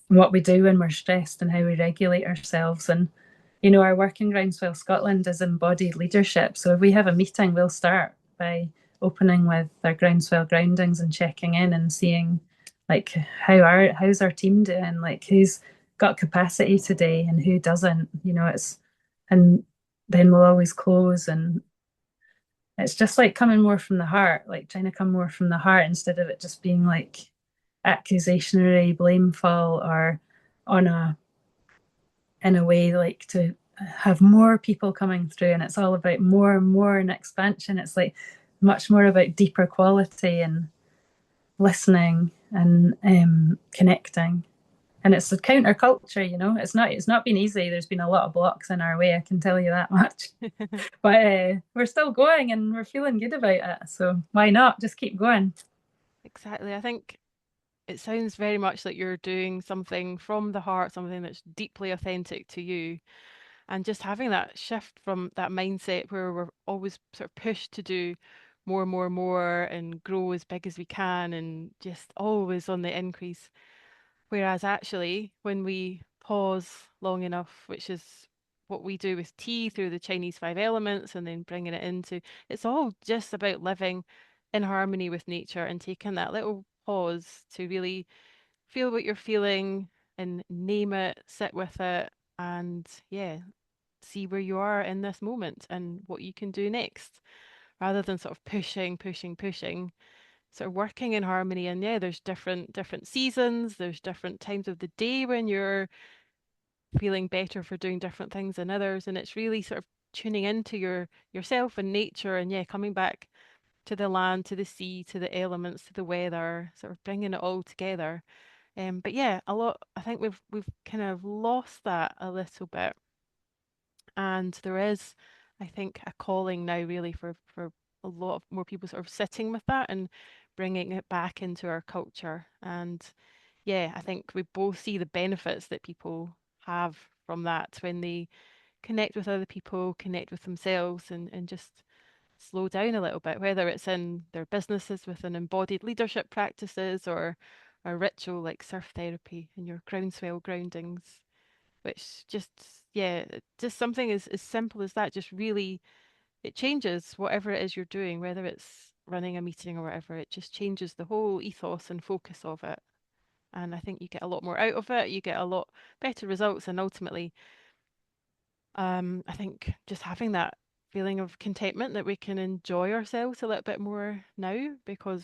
what we do when we're stressed and how we regulate ourselves. And, you know, our work in Groundswell Scotland is embodied leadership. So if we have a meeting, we'll start by opening with our Groundswell groundings and checking in and seeing like how's our team doing, like who's got capacity today and who doesn't, you know, it's and then we'll always close, and it's just like coming more from the heart, like trying to come more from the heart instead of it just being like accusationary, blameful, or on a in a way like to have more people coming through. And it's all about more and more and expansion. It's like much more about deeper quality and listening and connecting. And it's a counterculture, you know. It's not been easy. There's been a lot of blocks in our way, I can tell you that much. But we're still going and we're feeling good about it. So why not? Just keep going. Exactly. I think it sounds very much like you're doing something from the heart, something that's deeply authentic to you. And just having that shift from that mindset where we're always sort of pushed to do more and more and more and grow as big as we can and just always on the increase. Whereas actually, when we pause long enough, which is what we do with tea through the Chinese five elements and then bringing it into, it's all just about living in harmony with nature and taking that little pause to really feel what you're feeling and name it, sit with it, and yeah, see where you are in this moment and what you can do next rather than sort of pushing, pushing, pushing, sort of working in harmony. And yeah, there's different seasons, there's different times of the day when you're feeling better for doing different things than others. And it's really sort of tuning into yourself and nature and yeah, coming back to the land, to the sea, to the elements, to the weather, sort of bringing it all together. But yeah, a lot. I think we've kind of lost that a little bit, and there is, I think, a calling now really for a lot of more people sort of sitting with that and bringing it back into our culture. And yeah, I think we both see the benefits that people have from that when they connect with other people, connect with themselves, and just slow down a little bit, whether it's in their businesses with an embodied leadership practices or a ritual like surf therapy and your groundswell groundings, which just, yeah, just something as simple as that, just really, it changes whatever it is you're doing, whether it's running a meeting or whatever, it just changes the whole ethos and focus of it. And I think you get a lot more out of it, you get a lot better results, and ultimately, I think just having that feeling of contentment that we can enjoy ourselves a little bit more now because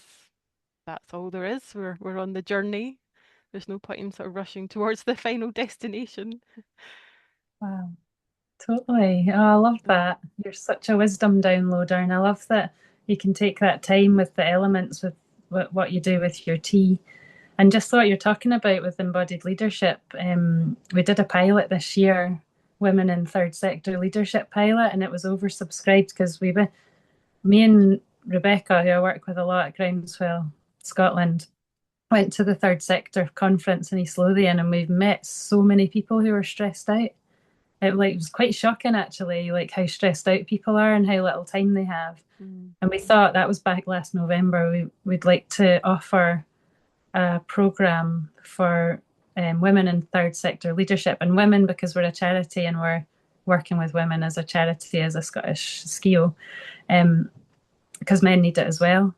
that's all there is. We're on the journey. There's no point in sort of rushing towards the final destination. Wow. Totally. Oh, I love that. You're such a wisdom downloader, and I love that you can take that time with the elements, with what you do with your tea. And just what you're talking about with embodied leadership, we did a pilot this year, Women in Third Sector Leadership pilot, and it was oversubscribed because me and Rebecca, who I work with a lot at Groundswell Scotland, went to the Third Sector conference in East Lothian, and we've met so many people who are stressed out. It was quite shocking actually, like how stressed out people are and how little time they have. Mm. And we thought that was back last November. We'd like to offer a program for women in third sector leadership, and women because we're a charity and we're working with women as a charity as a Scottish SKIO, because men need it as well.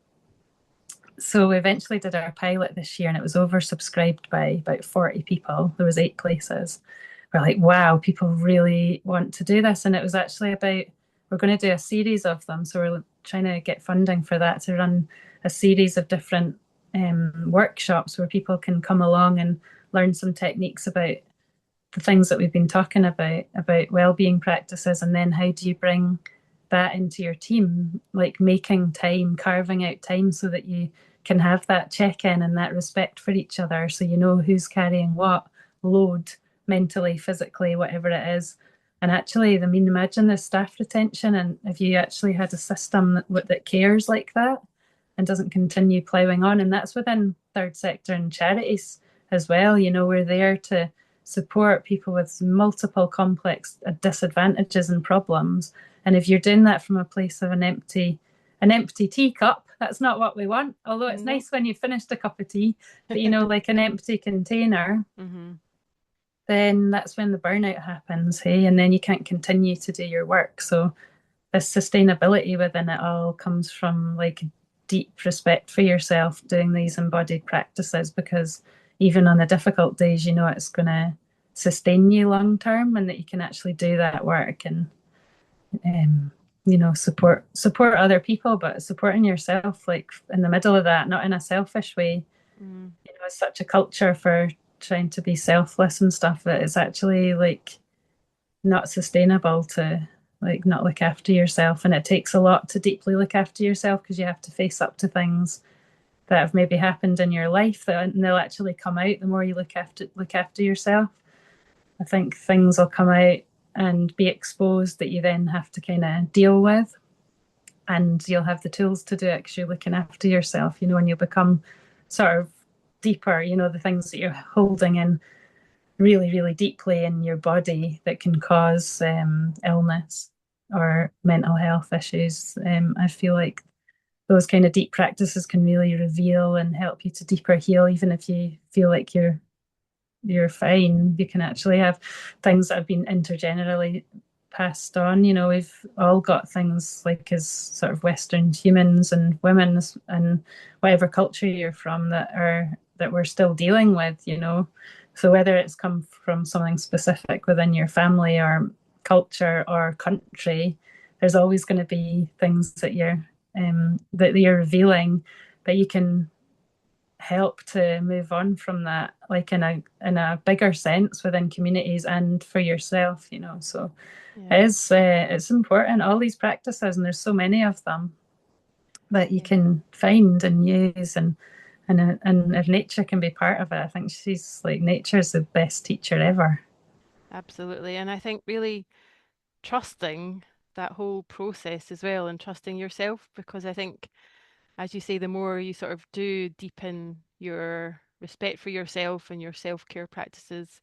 So we eventually did our pilot this year and it was oversubscribed by about 40 people. There was 8 places. We're like, wow, people really want to do this. And it was actually about, we're going to do a series of them. So we're trying to get funding for that to run a series of different workshops where people can come along and learn some techniques about the things that we've been talking about well-being practices, and then how do you bring that into your team, like making time, carving out time so that you can have that check-in and that respect for each other, so you know who's carrying what load, mentally, physically, whatever it is. And actually, I mean, imagine the staff retention, and if you actually had a system that cares like that and doesn't continue ploughing on. And that's within third sector and charities as well. You know, we're there to support people with multiple complex disadvantages and problems. And if you're doing that from a place of an empty teacup, that's not what we want. Although it's Nope. nice when you've finished a cup of tea, but like an empty container, Hmm. then that's when the burnout happens, hey, and then you can't continue to do your work. So this sustainability within it all comes from like deep respect for yourself doing these embodied practices, because even on the difficult days, it's going to sustain you long term, and that you can actually do that work and um, support other people, but supporting yourself, like in the middle of that, not in a selfish way. Mm. It's such a culture for trying to be selfless and stuff that it's actually like not sustainable to like not look after yourself. And it takes a lot to deeply look after yourself, because you have to face up to things that have maybe happened in your life, that and they'll actually come out the more you look after yourself. I think things will come out and be exposed that you then have to kind of deal with, and you'll have the tools to do it because you're looking after yourself, and you'll become sort of deeper, the things that you're holding in really, really deeply in your body that can cause illness or mental health issues. I feel like those kind of deep practices can really reveal and help you to deeper heal, even if you feel like you're fine. You can actually have things that have been intergenerationally passed on. We've all got things like as sort of Western humans and women and whatever culture you're from that we're still dealing with. So whether it's come from something specific within your family or culture or country, there's always going to be things that you're revealing, that you can help to move on from that, like in a bigger sense within communities and for yourself. So Yeah. it's important, all these practices, and there's so many of them that you Yeah. can find and use, and if nature can be part of it, I think she's like nature's the best teacher ever. Absolutely. And I think really trusting that whole process as well and trusting yourself, because I think, as you say, the more you sort of do deepen your respect for yourself and your self-care practices,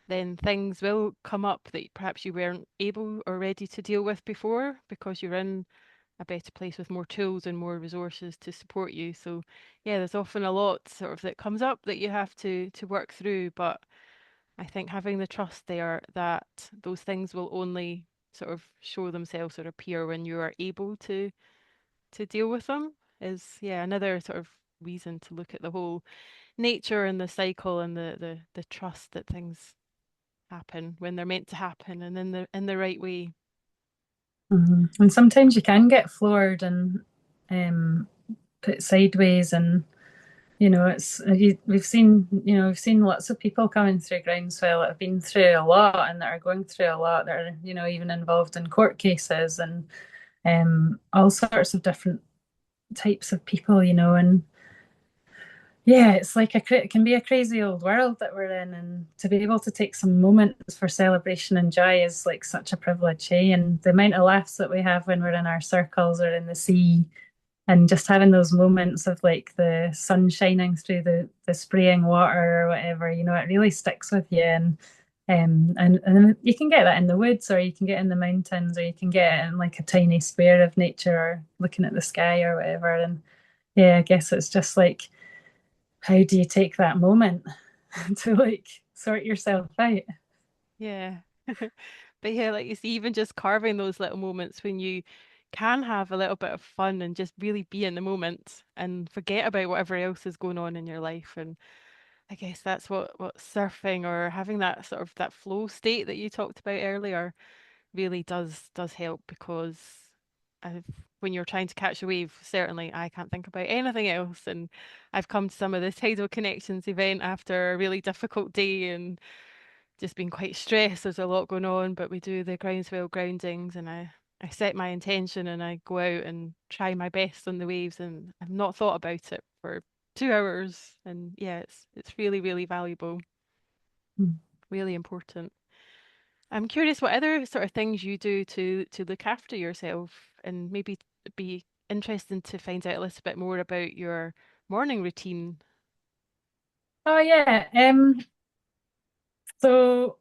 then things will come up that perhaps you weren't able or ready to deal with before, because you're in a better place with more tools and more resources to support you. So yeah, there's often a lot sort of that comes up that you have to work through, but I think having the trust there that those things will only sort of show themselves or appear when you are able to deal with them is, yeah, another sort of reason to look at the whole nature and the cycle and the trust that things happen when they're meant to happen and in the right way. And sometimes you can get floored and um, put sideways, and we've seen lots of people coming through Groundswell that have been through a lot and that are going through a lot, that are even involved in court cases, and all sorts of different types of people. And yeah, it's like it can be a crazy old world that we're in, and to be able to take some moments for celebration and joy is like such a privilege, hey? And the amount of laughs that we have when we're in our circles or in the sea, and just having those moments of like the sun shining through the spraying water or whatever, it really sticks with you. And you can get that in the woods, or you can get in the mountains, or you can get it in like a tiny square of nature, or looking at the sky or whatever. And yeah, I guess it's just like, how do you take that moment to like sort yourself out? Yeah. But yeah, like you see, even just carving those little moments when you can have a little bit of fun and just really be in the moment and forget about whatever else is going on in your life. And I guess that's what surfing or having that sort of that flow state that you talked about earlier really does help, because I've, when you're trying to catch a wave, certainly I can't think about anything else. And I've come to some of the Tidal Connections event after a really difficult day and just been quite stressed. There's a lot going on, but we do the groundswell groundings, and I set my intention and I go out and try my best on the waves, and I've not thought about it for 2 hours. And yeah, it's really, really valuable, really important. I'm curious what other sort of things you do to look after yourself, and maybe be interesting to find out a little bit more about your morning routine. Oh yeah. So,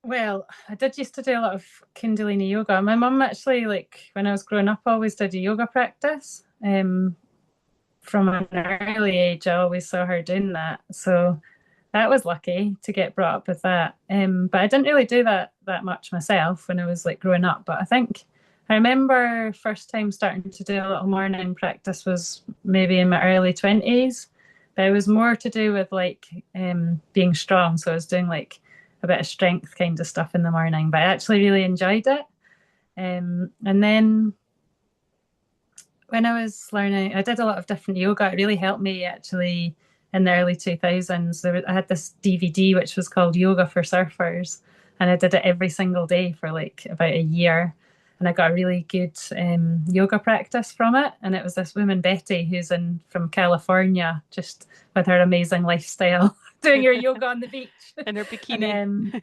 well, I did used to do a lot of Kundalini yoga. My mum actually, like when I was growing up, always did a yoga practice. from an early age, I always saw her doing that. So that was lucky to get brought up with that. But I didn't really do that much myself when I was like growing up. But I think I remember first time starting to do a little morning practice was maybe in my early 20s. But it was more to do with like being strong. So I was doing like a bit of strength kind of stuff in the morning, but I actually really enjoyed it. And then when I was learning, I did a lot of different yoga. It really helped me actually in the early 2000s. I had this DVD which was called Yoga for Surfers, and I did it every single day for like about a year. And I got a really good yoga practice from it. And it was this woman, Betty, who's in from California, just with her amazing lifestyle, doing your yoga on the beach. In her And bikini.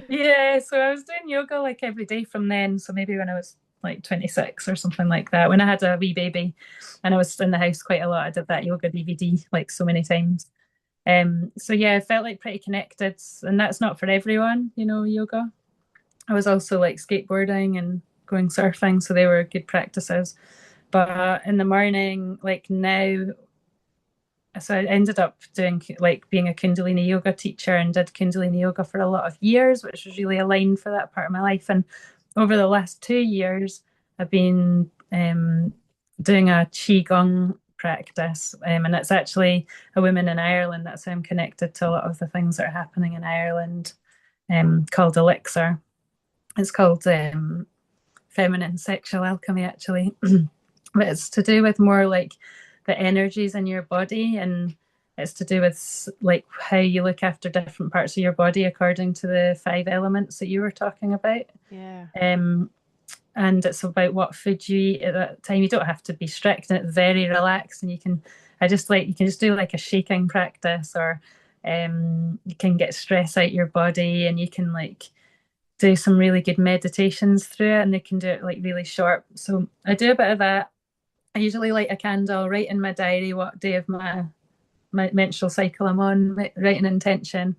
yeah, so I was doing yoga like every day from then. So maybe when I was like 26 or something like that, when I had a wee baby and I was in the house quite a lot, I did that yoga DVD like so many times. So yeah, I felt like pretty connected, and that's not for everyone, yoga. I was also like skateboarding and going surfing, so they were good practices. But in the morning, like now, so I ended up doing like being a Kundalini yoga teacher and did Kundalini yoga for a lot of years, which was really aligned for that part of my life. And over the last 2 years, I've been doing a Qigong practice. And it's actually a woman in Ireland. That's how I'm connected to a lot of the things that are happening in Ireland, called Elixir. It's called feminine sexual alchemy, actually. But it's to do with more like the energies in your body, and it's to do with like how you look after different parts of your body according to the five elements that you were talking about. Yeah. Um, and it's about what food you eat at that time. You don't have to be strict, and it's very relaxed. And you can just do like a shaking practice, or you can get stress out your body, and you can like do some really good meditations through it, and they can do it like really short. So I do a bit of that. I usually light a candle, write in my diary what day of my menstrual cycle I'm on, write an intention,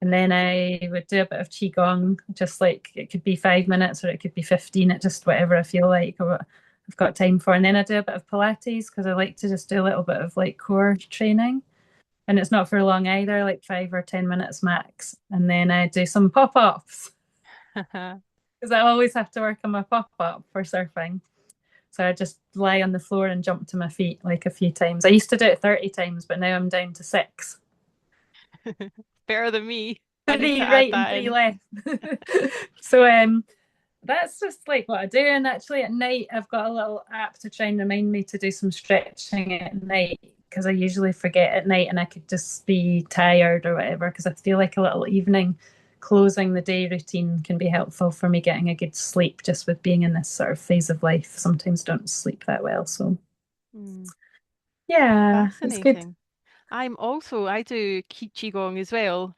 and then I would do a bit of qigong, just like it could be 5 minutes or it could be 15, it just whatever I feel like or what I've got time for. And then I do a bit of Pilates because I like to just do a little bit of like core training. And it's not for long either, like 5 or 10 minutes max. And then I do some pop-ups because I always have to work on my pop-up for surfing. So I just lie on the floor and jump to my feet like a few times. I used to do it 30 times, but now I'm down to six. Better than me. I need to Three add right and that three in. left. So that's just like what I do. And actually at night I've got a little app to try and remind me to do some stretching at night because I usually forget at night and I could just be tired or whatever because I feel like a little evening closing the day routine can be helpful for me getting a good sleep just with being in this sort of phase of life. Sometimes don't sleep that well. So Hmm. yeah, it's good. Fascinating. I do Qigong as well.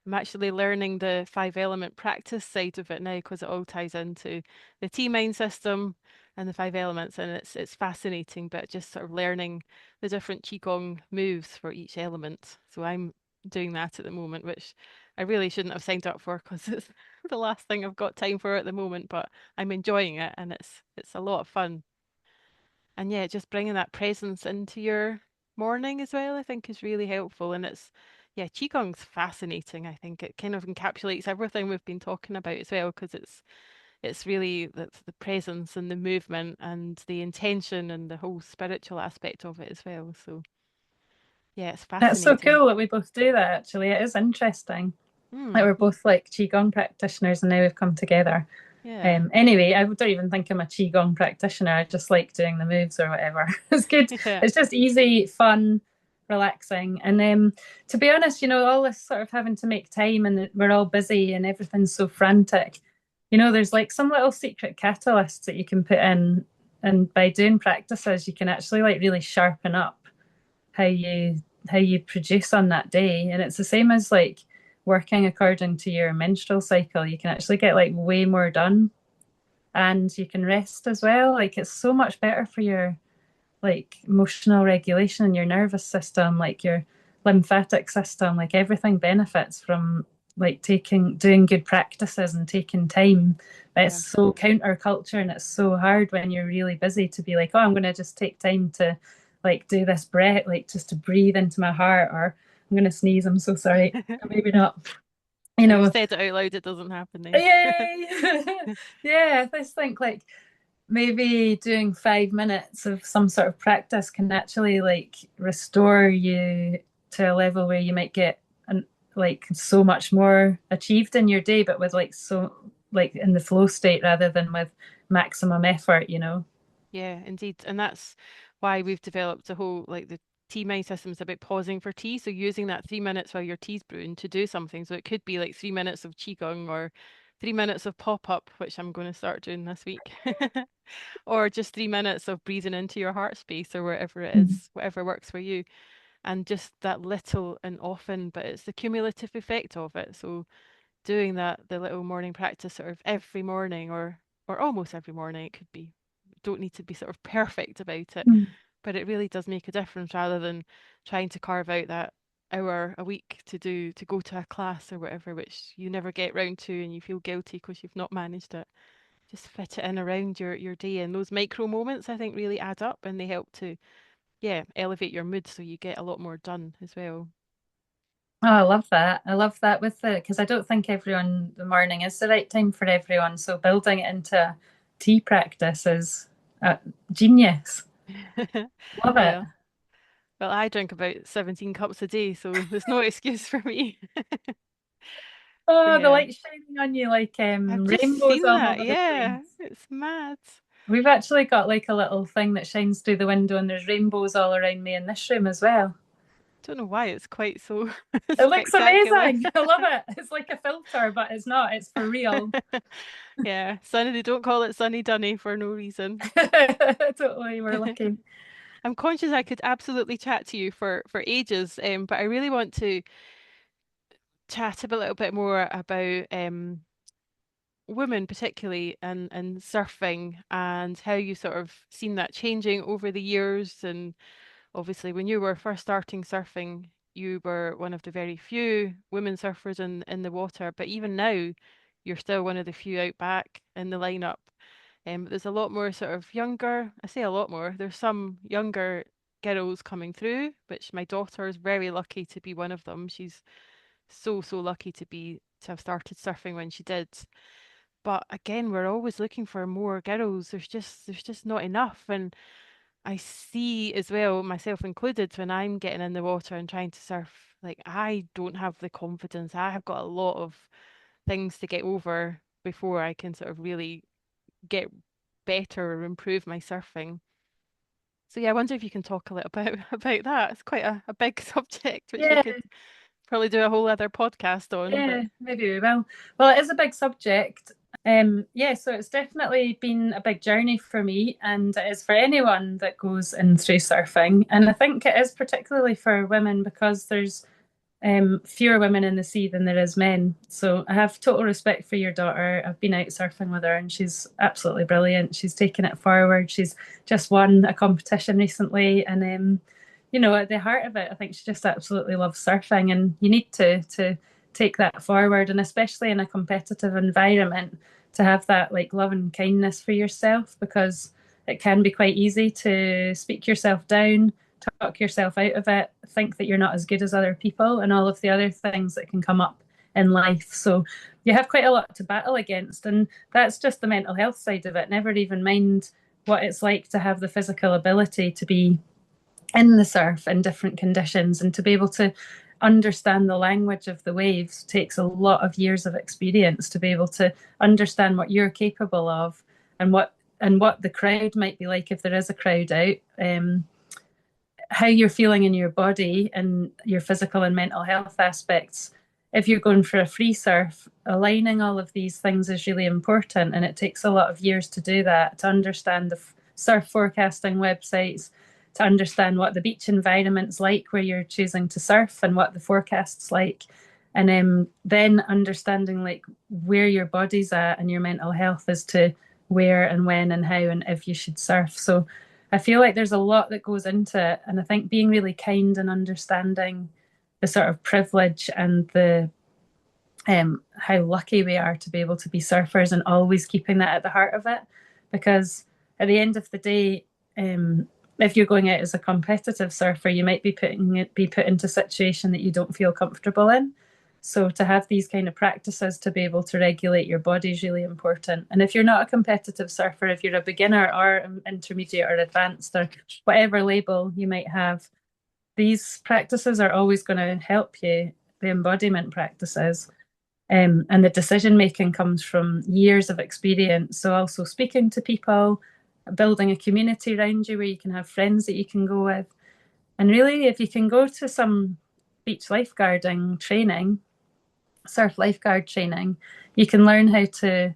I'm actually learning the five element practice side of it now because it all ties into the T mind system and the five elements, and it's fascinating, but just sort of learning the different Qigong moves for each element. So I'm doing that at the moment, which I really shouldn't have signed up for because it's the last thing I've got time for at the moment, but I'm enjoying it and it's a lot of fun. And yeah, just bringing that presence into your morning as well, I think is really helpful. And yeah, Qigong's fascinating. I think it kind of encapsulates everything we've been talking about as well, because it's really the presence and the movement and the intention and the whole spiritual aspect of it as well. So yeah, it's That's so fascinating. cool that we both do that actually. It is interesting. Like Hmm. we're both like Qigong practitioners and now we've come together. Yeah. Anyway, I don't even think I'm a Qigong practitioner. I just like doing the moves or whatever. It's good. Yeah. It's just easy, fun, relaxing. And to be honest, all this sort of having to make time and we're all busy and everything's so frantic. There's like some little secret catalysts that you can put in. And by doing practices, you can actually like really sharpen up how you produce on that day. And it's the same as like working according to your menstrual cycle. You can actually get like way more done and you can rest as well. Like it's so much better for your like emotional regulation and your nervous system, like your lymphatic system, like everything benefits from like doing good practices and taking time. But it's Yeah. so counterculture and it's so hard when you're really busy to be like, oh, I'm going to just take time to like do this breath, like just to breathe into my heart, or I'm gonna sneeze, I'm so sorry. Maybe not. You Now you've know, said it out loud, it doesn't happen then. yay! Yeah, I just think like maybe doing 5 minutes of some sort of practice can actually like restore you to a level where you might get an, like so much more achieved in your day, but with like so like in the flow state rather than with maximum effort, you know. Yeah, indeed. And that's why we've developed a whole like the tea mind system is about pausing for tea. So using that 3 minutes while your tea's brewing to do something. So it could be like 3 minutes of qigong or 3 minutes of pop up, which I'm going to start doing this week. Or just 3 minutes of breathing into your heart space or wherever it Mhm. is, whatever works for you. And just that little and often, but it's the cumulative effect of it. So doing that, the little morning practice sort of every morning or almost every morning, it could be. Don't need to be sort of perfect about it, Mm. but it really does make a difference rather than trying to carve out that hour a week to go to a class or whatever, which you never get round to and you feel guilty because you've not managed it. Just fit it in around your day, and those micro moments I think really add up and they help to elevate your mood so you get a lot more done as well. Oh, I love that. I love that with the because I don't think everyone the morning is the right time for everyone. So building it into a tea practice is genius. Love it. Yeah. Well, I drink about 17 cups a day, so there's no excuse for me. So Oh, the yeah, light's shining on you like I've just rainbows seen all that. over the Yeah, place. it's mad. We've actually got like a little thing that shines through the window, and there's rainbows all around me in this room as well. Don't know why it's quite so It looks spectacular. amazing. I love it. It's like a filter, but it's not. It's for real. Yeah, sunny. They don't call it sunny dunny for no reason. Totally, we're lucky. I'm conscious I could absolutely chat to you for ages, but I really want to chat a little bit more about women particularly and surfing and how you sort of seen that changing over the years. And obviously when you were first starting surfing, you were one of the very few women surfers in the water, but even now you're still one of the few out back in the lineup. There's a lot more sort of younger, I say a lot more, there's some younger girls coming through, which my daughter is very lucky to be one of them. She's so lucky to have started surfing when she did. But again, we're always looking for more girls. There's just not enough. And I see as well, myself included, when I'm getting in the water and trying to surf, like I don't have the confidence. I have got a lot of things to get over before I can sort of really get better or improve my surfing. So yeah, I wonder if you can talk a little bit about that. It's quite a big subject, which we Yeah, could probably do a whole other podcast on, but yeah, maybe we will. Well, it is a big subject. Yeah, so it's definitely been a big journey for me, and it is for anyone that goes in through surfing. And I think it is particularly for women because there's fewer women in the sea than there is men. So I have total respect for your daughter. I've been out surfing with her and she's absolutely brilliant. She's taken it forward. She's just won a competition recently. And, at the heart of it, I think she just absolutely loves surfing. And you need to take that forward. And especially in a competitive environment, to have that like love and kindness for yourself because it can be quite easy to speak yourself down, talk yourself out of it, think that you're not as good as other people, and all of the other things that can come up in life. So you have quite a lot to battle against. And that's just the mental health side of it. Never even mind what it's like to have the physical ability to be in the surf in different conditions and to be able to understand the language of the waves takes a lot of years of experience to be able to understand what you're capable of and what the crowd might be like if there is a crowd out. How you're feeling in your body and your physical and mental health aspects. If you're going for a free surf, aligning all of these things is really important. And it takes a lot of years to do that, to understand the surf forecasting websites, to understand what the beach environment's like where you're choosing to surf and what the forecast's like. And then understanding like where your body's at and your mental health as to where and when and how and if you should surf. So I feel like there's a lot that goes into it. And I think being really kind and understanding the sort of privilege and the how lucky we are to be able to be surfers and always keeping that at the heart of it. Because at the end of the day, if you're going out as a competitive surfer, you might be put into a situation that you don't feel comfortable in. So to have these kind of practices to be able to regulate your body is really important. And if you're not a competitive surfer, if you're a beginner or intermediate or advanced or whatever label you might have, these practices are always going to help you, the embodiment practices. And the decision making comes from years of experience. So, also speaking to people, building a community around you where you can have friends that you can go with. And really, if you can go to some beach lifeguarding training, surf lifeguard training, you can learn how to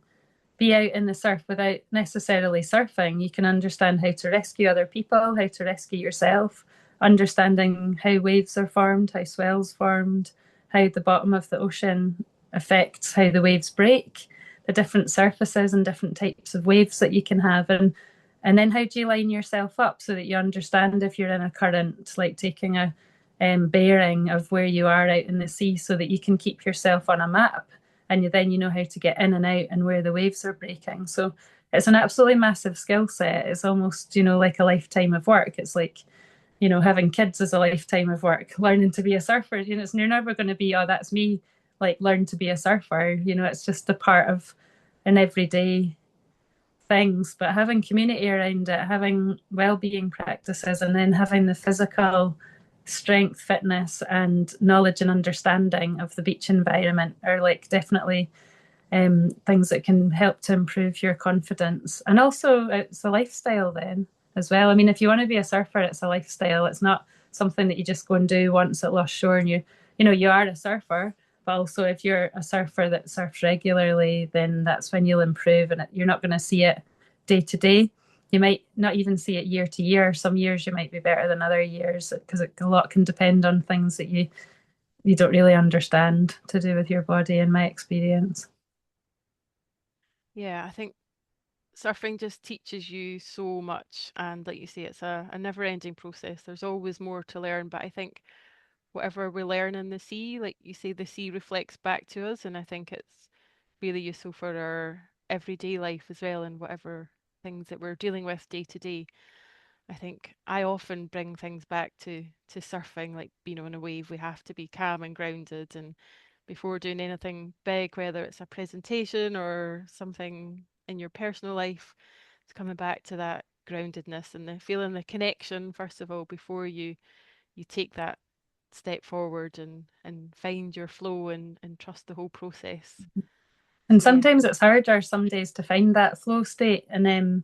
be out in the surf without necessarily surfing. You can understand how to rescue other people, how to rescue yourself, understanding how waves are formed, how swells formed, how the bottom of the ocean affects how the waves break, the different surfaces and different types of waves that you can have, and then how do you line yourself up so that you understand if you're in a current, like taking a bearing of where you are out in the sea so that you can keep yourself on a map and then you know how to get in and out and where the waves are breaking. So it's an absolutely massive skill set. It's almost, like a lifetime of work. It's like, having kids is a lifetime of work. Learning to be a surfer, you're never going to be, oh, that's me, like learn to be a surfer. It's just a part of an everyday things, but having community around it, having well-being practices, and then having the physical strength, fitness, and knowledge and understanding of the beach environment are like definitely things that can help to improve your confidence. And also, it's a lifestyle then as well. I mean, if you want to be a surfer, it's a lifestyle. It's not something that you just go and do once at Lost Shore and you are a surfer. But also, if you're a surfer that surfs regularly, then that's when you'll improve, and you're not going to see it day to day. You might not even see it year to year. Some years you might be better than other years because a lot can depend on things that you don't really understand to do with your body, in my experience. Yeah, I think surfing just teaches you so much. And like you say, it's a never-ending process. There's always more to learn. But I think whatever we learn in the sea, like you say, the sea reflects back to us. And I think it's really useful for our everyday life as well, and whatever things that we're dealing with day to day. I think I often bring things back to surfing, like being on a wave, we have to be calm and grounded, and before doing anything big, whether it's a presentation or something in your personal life, it's coming back to that groundedness and the feeling the connection first of all before you take that step forward and find your flow and trust the whole process. And So yeah. sometimes it's harder some days to find that flow state. And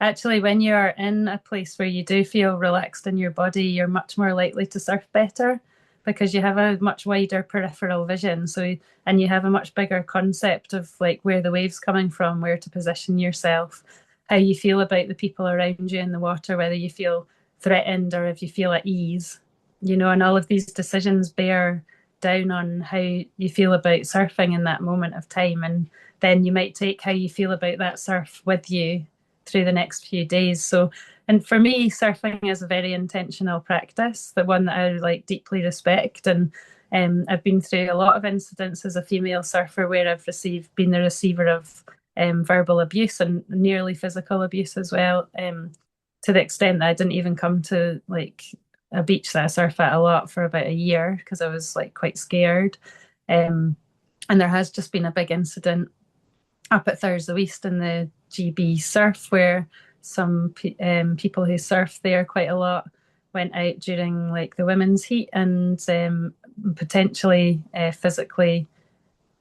actually, when you're in a place where you do feel relaxed in your body, you're much more likely to surf better because you have a much wider peripheral vision. So, and you have a much bigger concept of like where the wave's coming from, where to position yourself, how you feel about the people around you in the water, whether you feel threatened or if you feel at ease, and all of these decisions bear down on how you feel about surfing in that moment of time. And then you might take how you feel about that surf with you through the next few days. So, and for me, surfing is a very intentional practice, the one that I like deeply respect. And I've been through a lot of incidents as a female surfer where I've been the receiver of verbal abuse and nearly physical abuse as well. To the extent that I didn't even come to like a beach that I surf at a lot for about a year because I was like quite scared. Um, and there has just been a big incident up at Thurso East in the GB surf where some people who surf there quite a lot went out during like the women's heat and potentially physically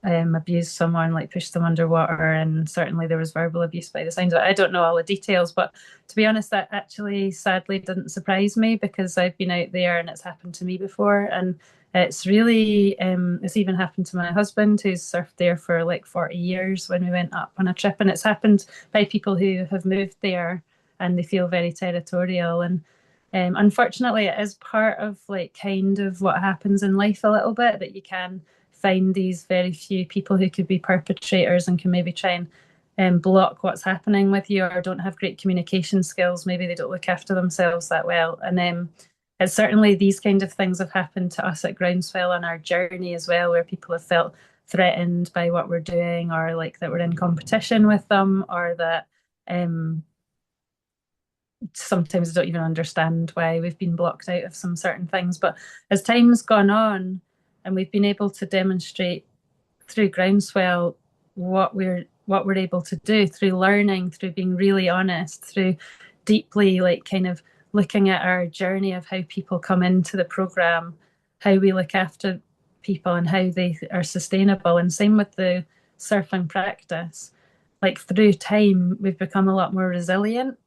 abused someone, like pushed them underwater, and certainly there was verbal abuse by the sounds of it. I don't know all the details, but to be honest, that actually sadly didn't surprise me because I've been out there and it's happened to me before, and it's really it's even happened to my husband who's surfed there for like 40 years when we went up on a trip, and it's happened by people who have moved there and they feel very territorial and. Unfortunately, it is part of like kind of what happens in life a little bit that you can find these very few people who could be perpetrators and can maybe try and block what's happening with you or don't have great communication skills. Maybe they don't look after themselves that well. And it's certainly these kind of things have happened to us at Groundswell on our journey as well, where people have felt threatened by what we're doing or like that we're in competition with them or that um, sometimes don't even understand why we've been blocked out of some certain things. But as time's gone on, and we've been able to demonstrate through Groundswell what we're able to do through learning, through being really honest, through deeply like kind of looking at our journey of how people come into the program, how we look after people and how they are sustainable. And same with the surfing practice. Like through time, we've become a lot more resilient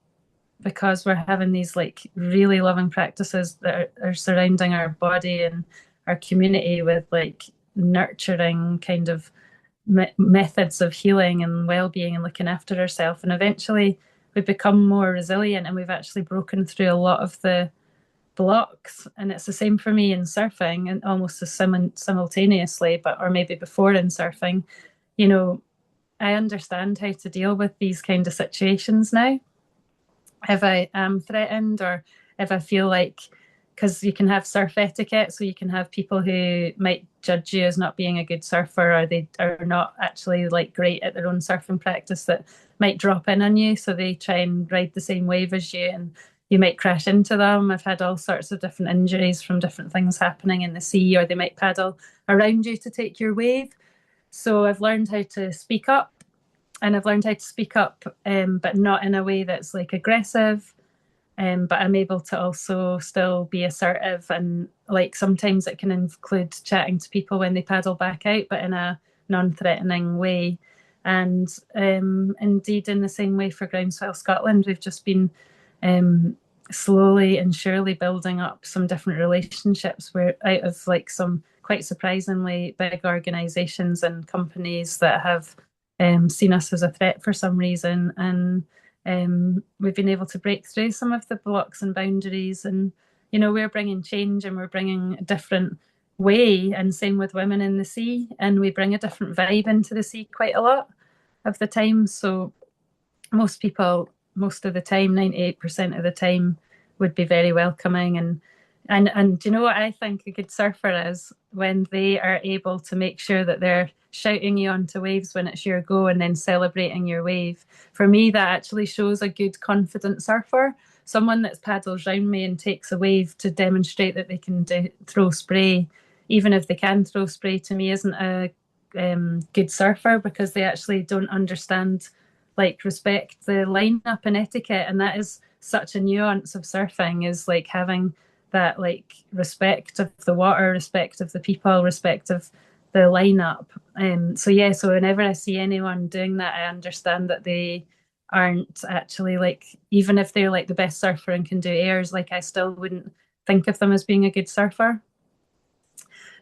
because we're having these like really loving practices that are surrounding our body and our community with like nurturing kind of methods of healing and well-being and looking after ourselves. And eventually we've become more resilient and we've actually broken through a lot of the blocks. And it's the same for me in surfing, and almost as simultaneously, but or maybe before in surfing, you know, I understand how to deal with these kind of situations now if I am threatened or if I feel like, because you can have surf etiquette, so you can have people who might judge you as not being a good surfer, or they are not actually like great at their own surfing practice, that might drop in on you, so they try and ride the same wave as you, and you might crash into them. I've had all sorts of different injuries from different things happening in the sea, or they might paddle around you to take your wave. So I've learned how to speak up, and I've learned how to speak up, but not in a way that's like aggressive. But I'm able to also still be assertive, and like sometimes it can include chatting to people when they paddle back out, but in a non-threatening way. And indeed, in the same way for Groundswell Scotland, we've just been um, slowly and surely building up some different relationships where out of like some quite surprisingly big organisations and companies that have seen us as a threat for some reason. And we've been able to break through some of the blocks and boundaries. And, you know, we're bringing change and we're bringing a different way. And same with women in the sea. And we bring a different vibe into the sea quite a lot of the time. So most people, most of the time, 98% of the time, would be very welcoming. And do you know what I think a good surfer is? When they are able to make sure that they're shouting you onto waves when it's your go and then celebrating your wave. For me, that actually shows a good, confident surfer. Someone that paddles round me and takes a wave to demonstrate that they can throw spray, even if they can throw spray, to me isn't a good surfer, because they actually don't understand like respect the lineup and etiquette. And that is such a nuance of surfing, is like having that like respect of the water, respect of the people, respect of the lineup. So yeah, so whenever I see anyone doing that, I understand that they aren't actually like, even if they're like the best surfer and can do airs, like I still wouldn't think of them as being a good surfer.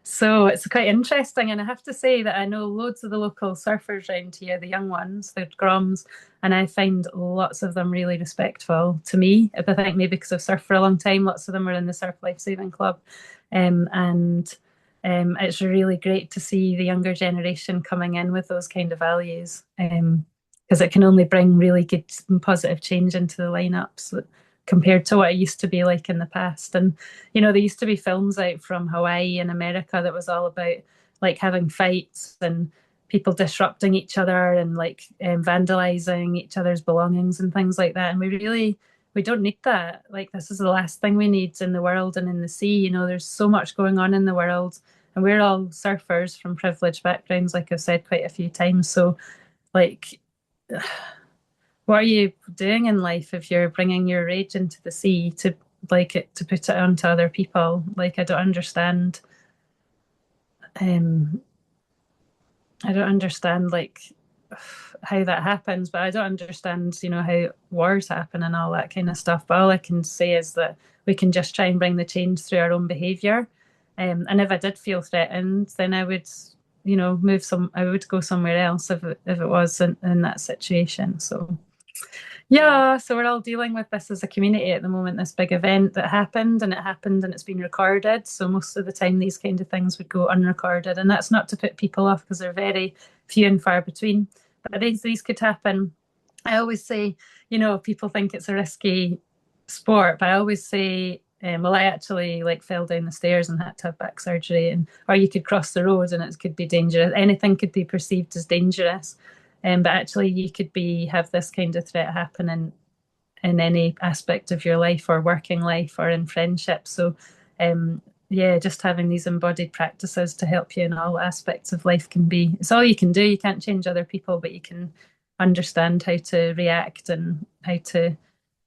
So it's quite interesting. And I have to say that I know loads of the local surfers around here, the young ones, the Groms, and I find lots of them really respectful to me. I think maybe because I've surfed for a long time, lots of them are in the Surf Life Saving Club. And it's really great to see the younger generation coming in with those kind of values. Because it can only bring really good and positive change into the lineups compared to what it used to be like in the past. And, you know, there used to be films out from Hawaii and America that was all about like having fights and people disrupting each other and like vandalizing each other's belongings and things like that. And we don't need that. Like, this is the last thing we need in the world and in the sea. You know, there's so much going on in the world, and we're all surfers from privileged backgrounds, like I've said quite a few times. So, like, what are you doing in life if you're bringing your rage into the sea to like it to put it onto other people? Like, um I don't understand like how that happens, but I don't understand, you know, how wars happen and all that kind of stuff. But all I can say is that we can just try and bring the change through our own behaviour. And if I did feel threatened, then I would, you know, I would go somewhere else if it was in that situation. So Yeah. yeah, so we're all dealing with this as a community at the moment, this big event that happened, and it happened and it's been recorded. So most of the time these kind of things would go unrecorded. And that's not to put people off, because they're very few and far between. But these could happen. I always say, you know, people think it's a risky sport, but I always say, well, I actually like fell down the stairs and had to have back surgery, and or you could cross the road and it could be dangerous. Anything could be perceived as dangerous. But actually, you could have this kind of threat happen, and in any aspect of your life or working life or in friendship. So yeah, just having these embodied practices to help you in all aspects of life can be, it's all you can do. You can't change other people, but you can understand how to react and how to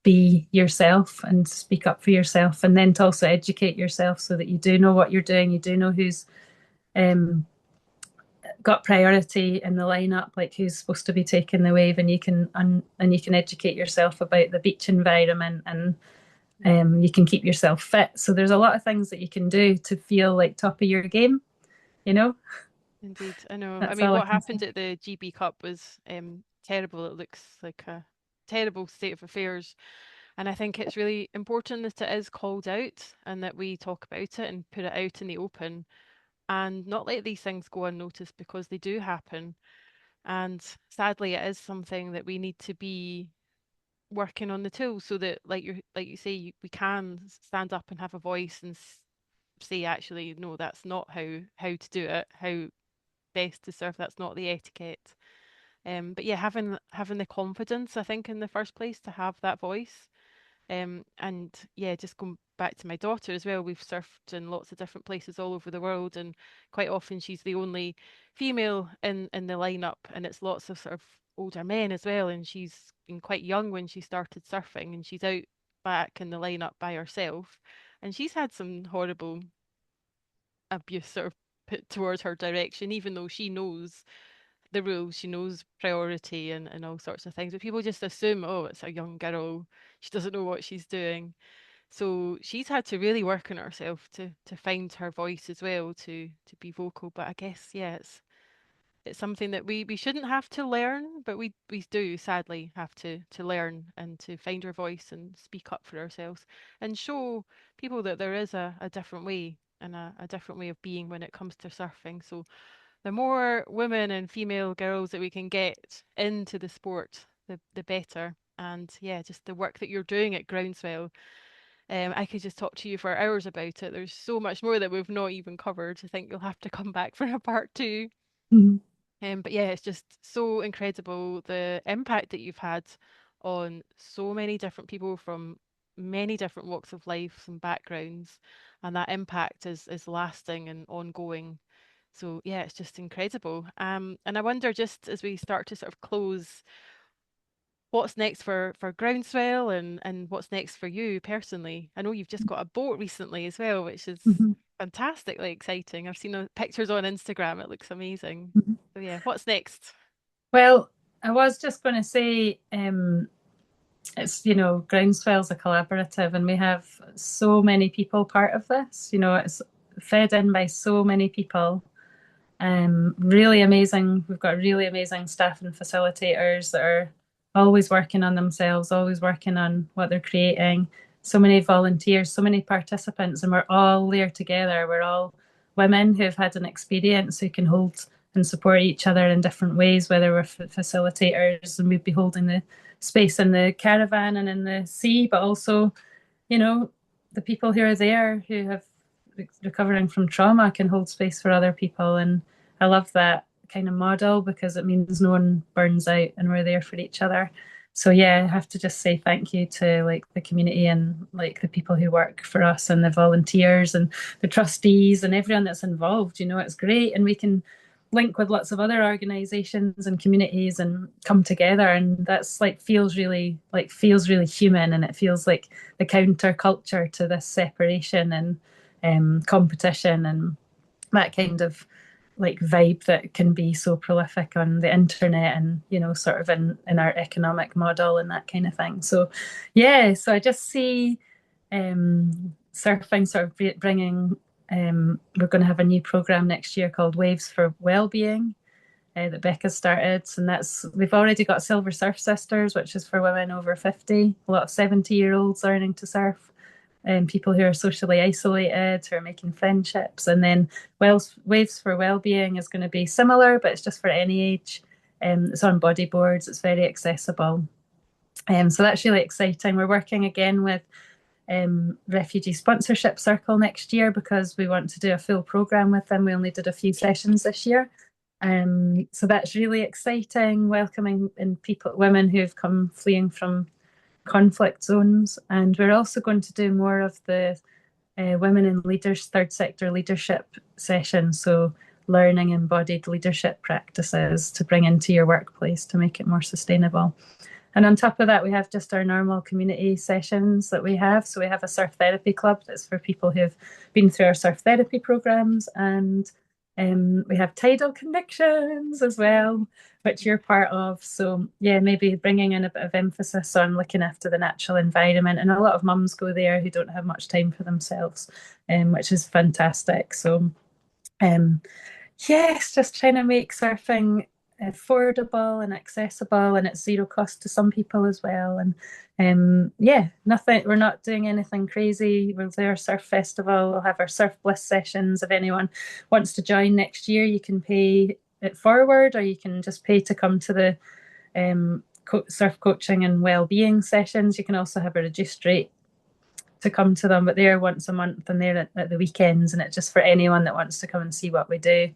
be yourself and speak up for yourself, and then to also educate yourself so that you do know what you're doing, you do know who's um, got priority in the lineup, like who's supposed to be taking the wave, and you can educate yourself about the beach environment, and you can keep yourself fit. So there's a lot of things that you can do to feel like top of your game. You know, Indeed, I know. I that's mean, all I what can say. happened at the GB Cup was terrible. It looks like a terrible state of affairs. And I think it's really important that it is called out and that we talk about it and put it out in the open and not let these things go unnoticed because they do happen. And sadly, it is something that we need to be working on the tools so that, like you say, we can stand up and have a voice and say, actually, no, that's not how to do it. How best to serve. That's not the etiquette. But yeah, having the confidence, I think, in the first place to have that voice. And yeah, just going back to my daughter as well, we've surfed in lots of different places all over the world, and quite often she's the only female in the lineup, and it's lots of sort of older men as well. And she's been quite young when she started surfing, and she's out back in the lineup by herself, and she's had some horrible abuse sort of put towards her direction, even though she knows the rules, she knows priority and all sorts of things. But people just assume, oh, it's a young girl, she doesn't know what she's doing. So she's had to really work on herself to find her voice as well, to be vocal. But I guess, yeah, it's something that we shouldn't have to learn, but we do sadly have to learn and to find our voice and speak up for ourselves and show people that there is a different way and a different way of being when it comes to surfing. So the more women and female girls that we can get into the sport, the better. And yeah, just the work that you're doing at Groundswell. I could just talk to you for hours about it. There's so much more that we've not even covered. I think you'll have to come back for a part two. Mhm. But yeah, it's just so incredible the impact that you've had on so many different people from many different walks of life and backgrounds, and that impact is lasting and ongoing. So yeah, it's just incredible. And I wonder, just as we start to sort of close, what's next for Groundswell and what's next for you personally? I know you've just got a boat recently as well, which is Mhm. fantastically exciting. I've seen the pictures on Instagram. It looks amazing. Mhm. So yeah, what's next? Well, I was just going to say, it's, Groundswell's a collaborative, and we have so many people part of this. It's fed in by so many people. Really amazing. We've got really amazing staff and facilitators that are always working on themselves, always working on what they're creating. So many volunteers, so many participants, and we're all there together. We're all women who've had an experience who can hold and support each other in different ways, whether we're facilitators and we'd be holding the space in the caravan and in the sea, but also, you know, the people who are there who have recovering from trauma can hold space for other people. And I love that kind of model because it means no one burns out and we're there for each other. So yeah, I have to just say thank you to like the community and like the people who work for us and the volunteers and the trustees and everyone that's involved. It's great, and we can link with lots of other organizations and communities and come together, and that's feels really human, and it feels like the counterculture to this separation and competition and that kind of like vibe that can be so prolific on the internet and sort of in our economic model and that kind of thing. So yeah, so I just see surfing sort of bringing we're going to have a new program next year called Waves for Wellbeing that Becca started, and we've already got Silver Surf Sisters, which is for women over 50, a lot of 70-year-olds learning to surf, and people who are socially isolated, who are making friendships. And then Waves for Wellbeing is going to be similar, but it's just for any age. It's on bodyboards, it's very accessible. So that's really exciting. We're working again with Refugee Sponsorship Circle next year because we want to do a full program with them. We only did a few sessions this year. So that's really exciting, welcoming in women who've come fleeing from conflict zones. And we're also going to do more of the women in leaders, third sector leadership sessions. So learning embodied leadership practices to bring into your workplace to make it more sustainable. And on top of that, we have just our normal community sessions that we have. So we have a surf therapy club that's for people who've been through our surf therapy programs. And we have tidal connections as well, which you're part of. So yeah, maybe bringing in a bit of emphasis on looking after the natural environment. And a lot of mums go there who don't have much time for themselves, which is fantastic. So yes, just trying to make surfing affordable and accessible and at zero cost to some people as well. And yeah, nothing, we're not doing anything crazy. We'll do our surf festival, we'll have our surf bliss sessions. If anyone wants to join next year, you can pay it forward or you can just pay to come to the surf coaching and well-being sessions. You can also have a reduced rate to come to them, but they're once a month and they're at the weekends, and it's just for anyone that wants to come and see what we do.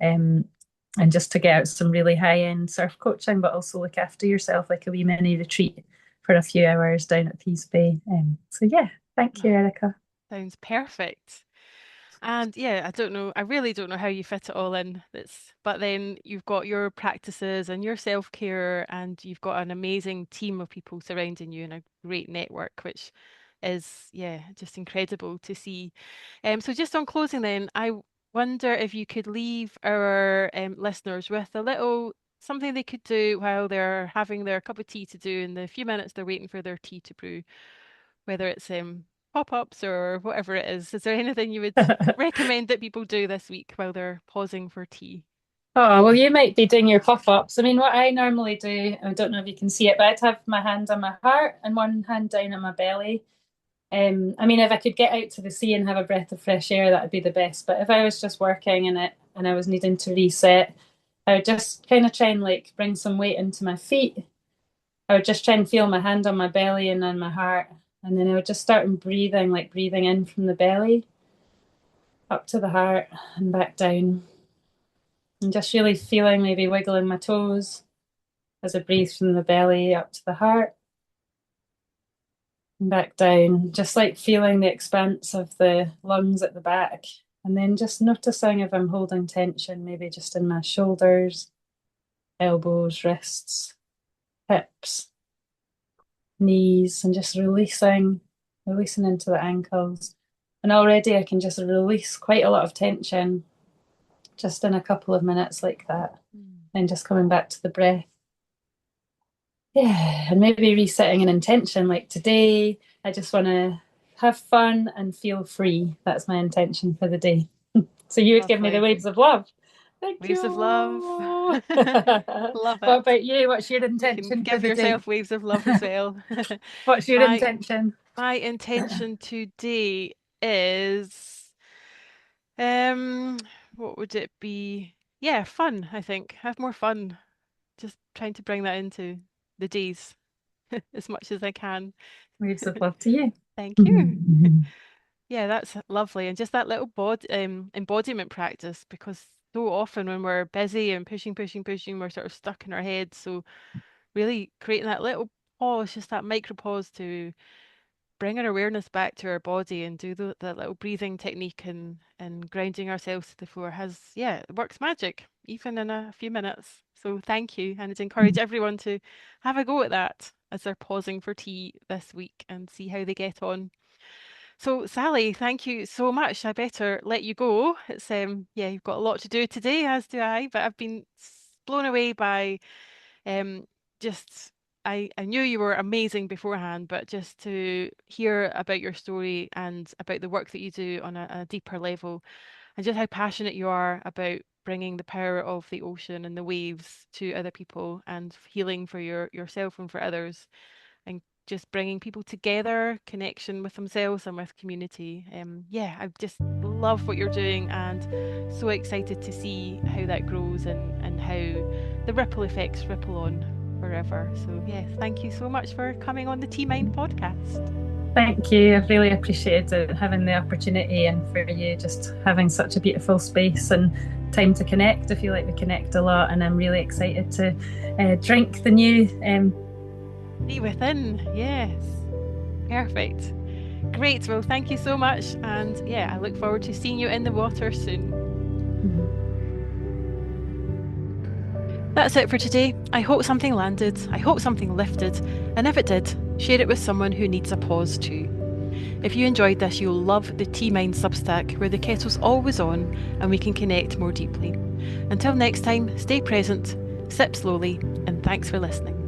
And just to get out some really high-end surf coaching, but also look after yourself like a wee mini retreat for a few hours down at Peace Bay. So yeah, thank you, Erica. Sounds perfect. And yeah, I don't know, I really don't know how you fit it all in. But then you've got your practices and your self-care, and you've got an amazing team of people surrounding you and a great network, which is, yeah, just incredible to see. So just on closing then, I wonder if you could leave our listeners with a little something they could do while they're having their cup of tea to do in the few minutes they're waiting for their tea to brew, whether it's pop-ups or whatever it is. Is there anything you would recommend that people do this week while they're pausing for tea? Oh, well, you might be doing your pop-ups. I mean, what I normally do, I don't know if you can see it, but I'd have my hand on my heart and one hand down on my belly. I mean, if I could get out to the sea and have a breath of fresh air, that would be the best. But if I was just working in it and I was needing to reset, I would just kind of try and like bring some weight into my feet. I would just try and feel my hand on my belly and on my heart. And then I would just start breathing, like breathing in from the belly up to the heart and back down. And just really feeling, maybe wiggling my toes as I breathe from the belly up to the heart and back down, just like feeling the expanse of the lungs at the back. And then just noticing if I'm holding tension, maybe just in my shoulders, elbows, wrists, hips, knees, and just releasing into the ankles. And already I can just release quite a lot of tension just in a couple of minutes like that. And just coming back to the breath. Yeah, and maybe resetting an intention like today, I just want to have fun and feel free. That's my intention for the day. So you would give me the Lovely. waves of love. Thank Waves of love. you. Love What it. about you? What's your You can intention for give the day? yourself waves of love as well. What's your My intention? my intention today is um what would it be? Yeah, fun, I think. Have more fun. Just trying to bring that into the days as much as I can. Waves of love to you. Thank you. Yeah, that's lovely. And just that little embodiment practice, because so often when we're busy and pushing, pushing, pushing, we're sort of stuck in our heads. So really creating that little pause, just that micro pause to bring our awareness back to our body and do that little breathing technique and grounding ourselves to the floor yeah, it works magic, even in a few minutes. So thank you. And I'd encourage everyone to have a go at that as they're pausing for tea this week and see how they get on. So Sally, thank you so much. I better let you go. It's yeah, you've got a lot to do today, as do I, but I've been blown away by um just I knew you were amazing beforehand, but just to hear about your story and about the work that you do on a deeper level, and just how passionate you are about bringing the power of the ocean and the waves to other people and healing for yourself and for others, and just bringing people together, connection with themselves and with community. Yeah, I just love what you're doing and so excited to see how that grows and how the ripple effects ripple on forever. So, yeah, thank you so much for coming on the Tea Mind podcast. Thank you. I've really appreciated having the opportunity and for you just having such a beautiful space and time to connect. I feel like we connect a lot, and I'm really excited to drink the new Be within. Yes. Perfect. Great. Well, thank you so much. And yeah, I look forward to seeing you in the water soon. Mhm. That's it for today. I hope something landed. I hope something lifted. And if it did, share it with someone who needs a pause too. If you enjoyed this, you'll love the Tea Mind Substack, where the kettle's always on and we can connect more deeply. Until next time, stay present, sip slowly, and thanks for listening.